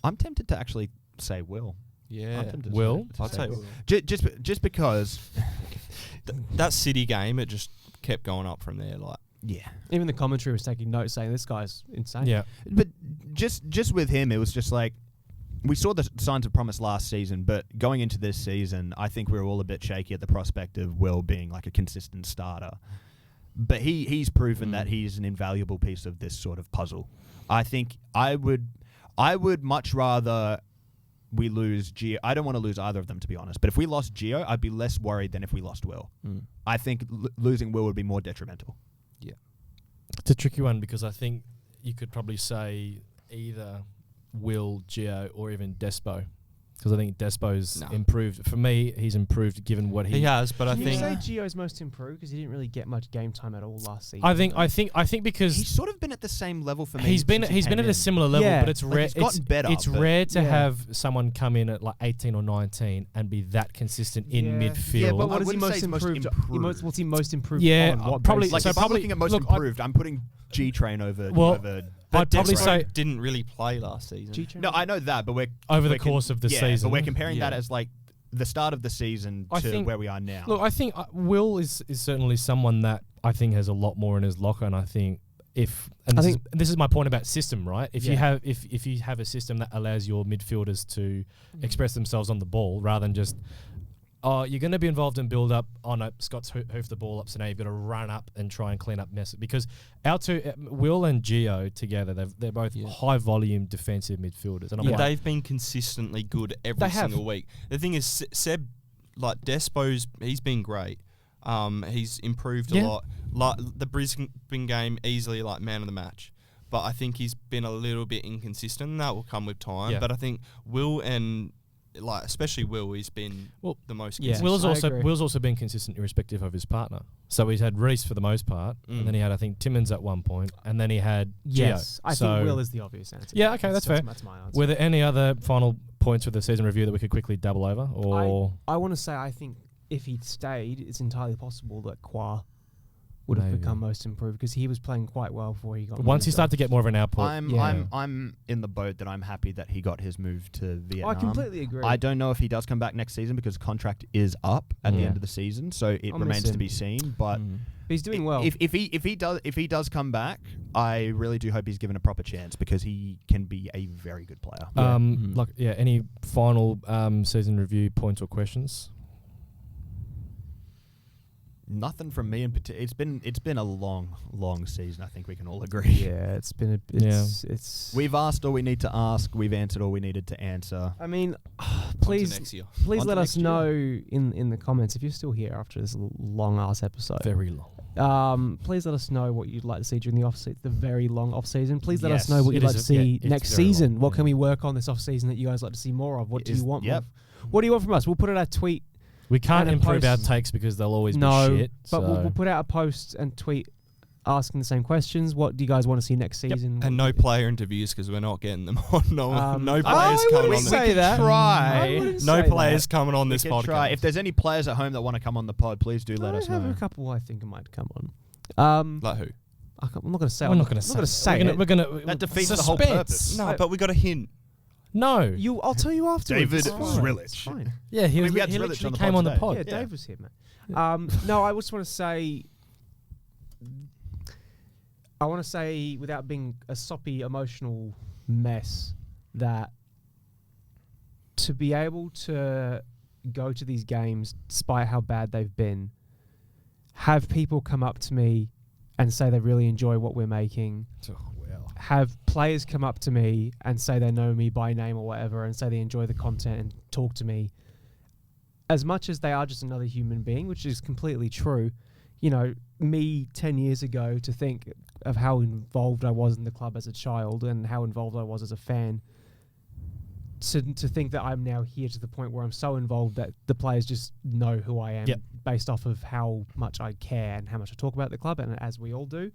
I'm tempted to actually say Will. Yeah. I'm tempted Will? to I'll say take Will. Will. Just because. That City game, it just kept going up from there. Like, Yeah. Even the commentary was taking notes, saying this guy's insane. Yeah. But just with him, it was just like we saw the signs of promise last season, but going into this season, I think we were all a bit shaky at the prospect of Will being like a consistent starter. But he's proven that he's an invaluable piece of this sort of puzzle. I think I would much rather we lose Gio. I don't want to lose either of them, to be honest. But if we lost Gio, I'd be less worried than if we lost Will. I think losing Will would be more detrimental. It's a tricky one because I think you could probably say either Will, Gio, or even Despo. Because I think Despo's improved. For me, he's improved given what he has, but Can I think you say Gio's most improved because he didn't really get much game time at all last season. I think because He's sort of been at the same level for me. he's been since he came at in. a similar level, Yeah. but it's Like, rare. he's gotten better, It's but- rare to Yeah. have someone come in at like 18 or 19 and be that consistent in midfield. Yeah, but I what is he wouldn't most say he's most improved? improved. What's he most improved Yeah, on? What probably- basis? Like So if I'm probably- looking at most look, improved, I'm putting G-Train over. I'd probably Despo say didn't really play last season. G-Train? No, I know that, but we're over the we're course of the yeah, season. But we're comparing that Yeah. as like the start of the season I to think- where we are now. Look, I think Will is certainly someone that I think has a lot more in his locker, and I think this is my point about system, right? If you have if you have a system that allows your midfielders to express themselves on the ball rather than just you're going to be involved in build up. Oh no, Scott's hoofed the ball up, so now you've got to run up and try and clean up mess. Because our two, Will and Gio together, they're both high volume defensive midfielders, and But they've been consistently good every single week. The thing is, Seb, like Despo's, he's been great. He's improved a lot. Like the Brisbane game, easily like man of the match. But I think he's been a little bit inconsistent, and that will come with time. Yeah. But I think Will and especially Will, he's been the most consistent. Will's also been consistent irrespective of his partner. So he's had Reece for the most part, and then he had I think Timmins at one point, and then he had Yes, Gio. I think Will is the obvious answer. Yeah, okay, that's fair. That's my answer. Were there any other final points with the season review that we could quickly double over? Or I want to say I think if he'd stayed, it's entirely possible that Kwa would have Maybe. become most improved because he was playing quite well before he got Once he moved started to get more of an output. I'm in the boat that I'm happy that he got his move to on. Vietnam. I completely agree. I don't know if he does come back next season because contract is up at the Yeah. end of the season, so it I'll remains miss to him. be seen. But But he's doing well. if he does come back, I really do hope he's given a proper chance because he can be a very good player. Any final season review points or questions? Nothing from me in particular. It's been a long season. I think we can all agree. yeah, it's been it's. We've asked all we need to ask. We've answered all we needed to answer. I mean, On to please next year. please On to let next us year. know in the comments if you're still here after this long ass episode. Very long. Please let us know what you'd like to see during the off season, the very long off season. Please let us Yes. know what It you'd like to is a- yeah, see it's next very long, season. What yeah. can we work on this off season that you guys like to see more of? What do you want? Yep. More? What do you want from us? We'll put it at tweet. We can't And a improve our post- takes because they'll always No, be shit. but so. we'll put out a post and tweet asking the same questions. What do you guys want to see next season? And no player interviews because we're not getting them on. No I players wouldn't coming on. say that. Try. I wouldn't No say players that. coming on We this can podcast. try. If there's any players at home that want to come on the pod, please do let I us have know. a couple I think might come on. Like who? I'm not going to say. We're not going to I'm not going to say We're it. gonna That defeats the whole suspense. purpose. No, but we got a hint. No. I'll tell you afterwards. David It's fine. Zrilich. It's fine. Yeah, he, I mean, we had he Zrilich literally on the came pod on the today. pod. Yeah, Dave was here, man. No, I just want to say. I want to say, without being a soppy, emotional mess, that to be able to go to these games, despite how bad they've been, have people come up to me and say they really enjoy what we're making, have players come up to me and say they know me by name or whatever and say they enjoy the content and talk to me, as much as they are just another human being, which is completely true. You know, me 10 years ago, to think of how involved I was in the club as a child and how involved I was as a fan, to think that I'm now here to the point where I'm so involved that the players just know who I am based off of how much I care and how much I talk about the club, and as we all do.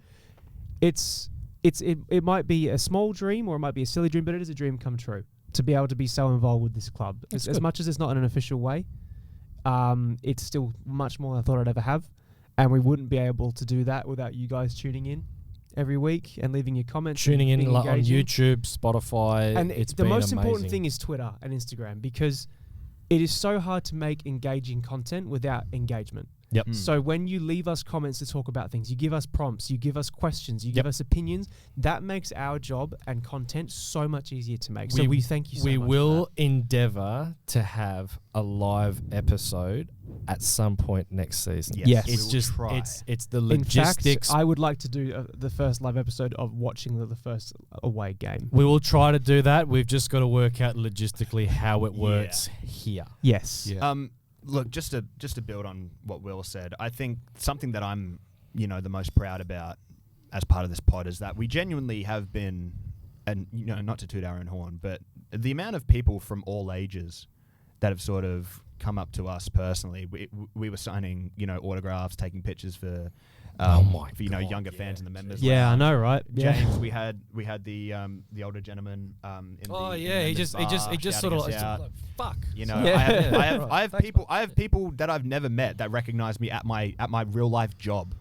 It might be a small dream or it might be a silly dream, but it is a dream come true to be able to be so involved with this club. As much as it's not in an official way, it's still much more than I thought I'd ever have. And we wouldn't be able to do that without you guys tuning in every week and leaving your comments. Tuning and in being on engaging. YouTube, Spotify. And it's the been most amazing. important thing is Twitter and Instagram, because it is so hard to make engaging content without engagement. Yep. So when you leave us comments to talk about things, you give us prompts, you give us questions, you give us opinions, that makes our job and content so much easier to make. So we thank you so much. We for will that. endeavour to have a live episode at some point next season. Yes. we It's will just try. it's the In fact, logistics. I would like to do the first live episode of watching the first away game. We will try to do that. We've just got to work out logistically how it works here. Yes. Yeah. Look, just to build on what Will said, I think something that I'm, the most proud about as part of this pod is that we genuinely have been, and not to toot our own horn, but the amount of people from all ages that have sort of come up to us personally. We were signing, autographs, taking pictures for for younger fans in the members. Yeah, I lounge. know, right? Yeah. James, we had the older gentleman. He just sort of like, like, fuck. Yeah. I have people that I've never met that recognize me at my real life job,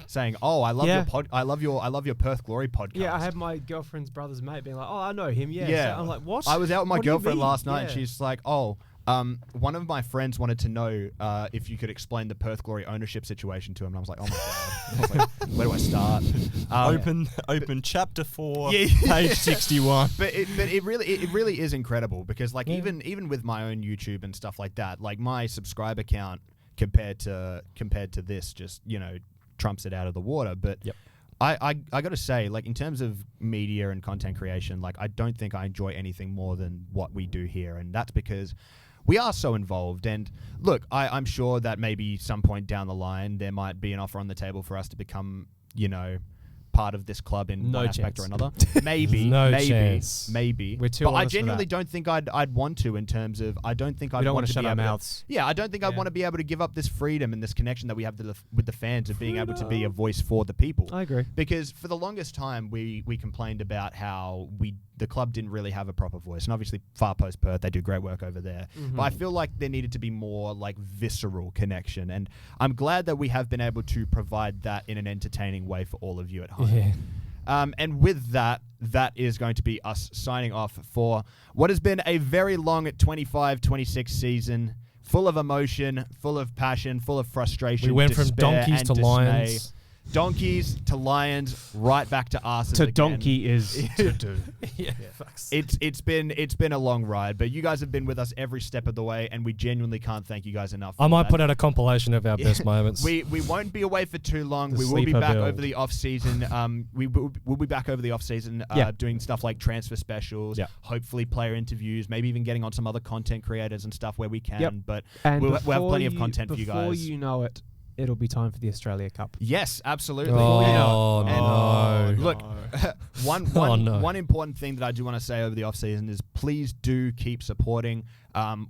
saying, "Oh, I love your pod. I love your Perth Glory podcast." Yeah, I had my girlfriend's brother's mate being like, "Oh, I know him." Yeah. Yeah. So I'm like, "What?" I was out with my What do you girlfriend mean? last night, and Yeah. she's like, "Oh, one of my friends wanted to know if you could explain the Perth Glory ownership situation to him." And I was like, "Oh my god!" I was like, "Where do I start?" Open chapter 4, Yeah. page 61. But it really is incredible because even with my own YouTube and stuff like that, like my subscriber count compared to this just trumps it out of the water. But I got to say, like, in terms of media and content creation, like, I don't think I enjoy anything more than what we do here, and that's because we are so involved. And look, I'm sure that maybe some point down the line there might be an offer on the table for us to become, part of this club in No one aspect or chance. another. Maybe, No maybe, chance. maybe. We're too but I honest for genuinely that. don't think I'd want to. In terms of, I don't think We I'd don't want want to to shut be our able to- mouths. Yeah, I don't think I'd Yeah. want to be able to give up this freedom and this connection that we have with the fans of being able to be a voice for the people. I agree. Because for the longest time, we complained about how the club didn't really have a proper voice. And obviously, far post Perth, they do great work over there. But I feel like there needed to be more like visceral connection. And I'm glad that we have been able to provide that in an entertaining way for all of you at home. Yeah. And with that is going to be us signing off for what has been a very long 25-26 season, full of emotion, full of passion, full of frustration. We went from donkeys to dismay. lions. Donkeys to lions, right back to us. To donkey is to do. It's been a long ride, but you guys have been with us every step of the way, and we genuinely can't thank you guys enough. I might put out a compilation of our best moments. We won't be away for too long. The We will be sleeper back build. over the off season. We'll be back over the off season, doing stuff like transfer specials, hopefully player interviews, maybe even getting on some other content creators and stuff where we can. But And we'll have plenty of before content for you guys. Before you know it, it'll be time for the Australia Cup. Yes, absolutely. Oh, And no. look, one Oh, no. one important thing that I do want to say over the off season is please do keep supporting.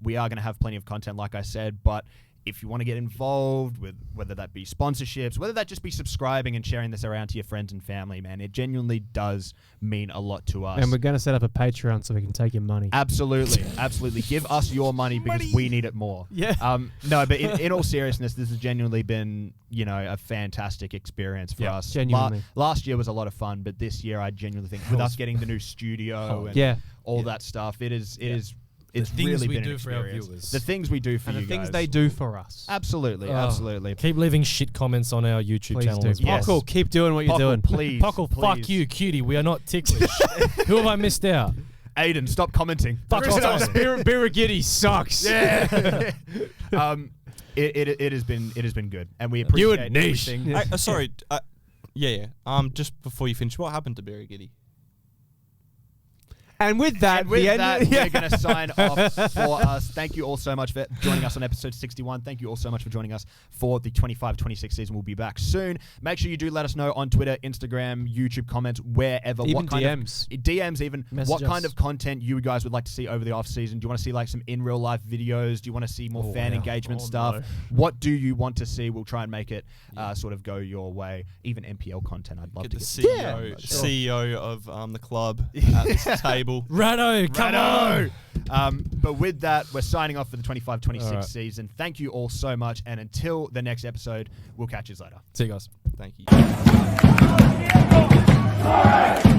We are going to have plenty of content, like I said, but if you want to get involved with whether that be sponsorships, whether that just be subscribing and sharing this around to your friends and family, man, it genuinely does mean a lot to us. And we're going to set up a Patreon so we can take your money. Absolutely, absolutely. Give us your money because we need it more. Yeah. No, but in all seriousness, this has genuinely been, a fantastic experience for us. Genuinely. Last year was a lot of fun, but this year I genuinely think with us getting the new studio and all that stuff, it's things really we been do an for our experience. viewers. The things we do for And you the things guys. they do for us. Absolutely, Oh, absolutely. Keep leaving shit comments on our YouTube Please channel do. as well. Yes. Pockle, keep doing what you're Pockle, doing. please. Pockle, fuck please. you, cutie. We are not ticklish. Who have I missed out? Aiden, stop commenting. Fuck off. Birragiddy sucks. Yeah. It has been good, and we appreciate You and Nish. everything. Sorry. Just before you finish, what happened to Barry Giddy? And with that, And with the end that, yeah. we're going to sign off for us. Thank you all so much for joining us on episode 61. Thank you all so much for joining us for the 25-26 season. We'll be back soon. Make sure you do let us know on Twitter, Instagram, YouTube, comments, wherever. Even what kind DMs. DMs even. Message what kind us. of content you guys would like to see over the off-season? Do you want to see like some in real life videos? Do you want to see more fan engagement stuff? no. What do you want to see? We'll try and make it sort of go your way. Even NPL content, I'd love Get to the get. CEO of the club at this table. Rado, come on. But with that, we're signing off for the 25-26 All right. season. Thank you all so much. And until the next episode, we'll catch you later. See you guys. Thank you.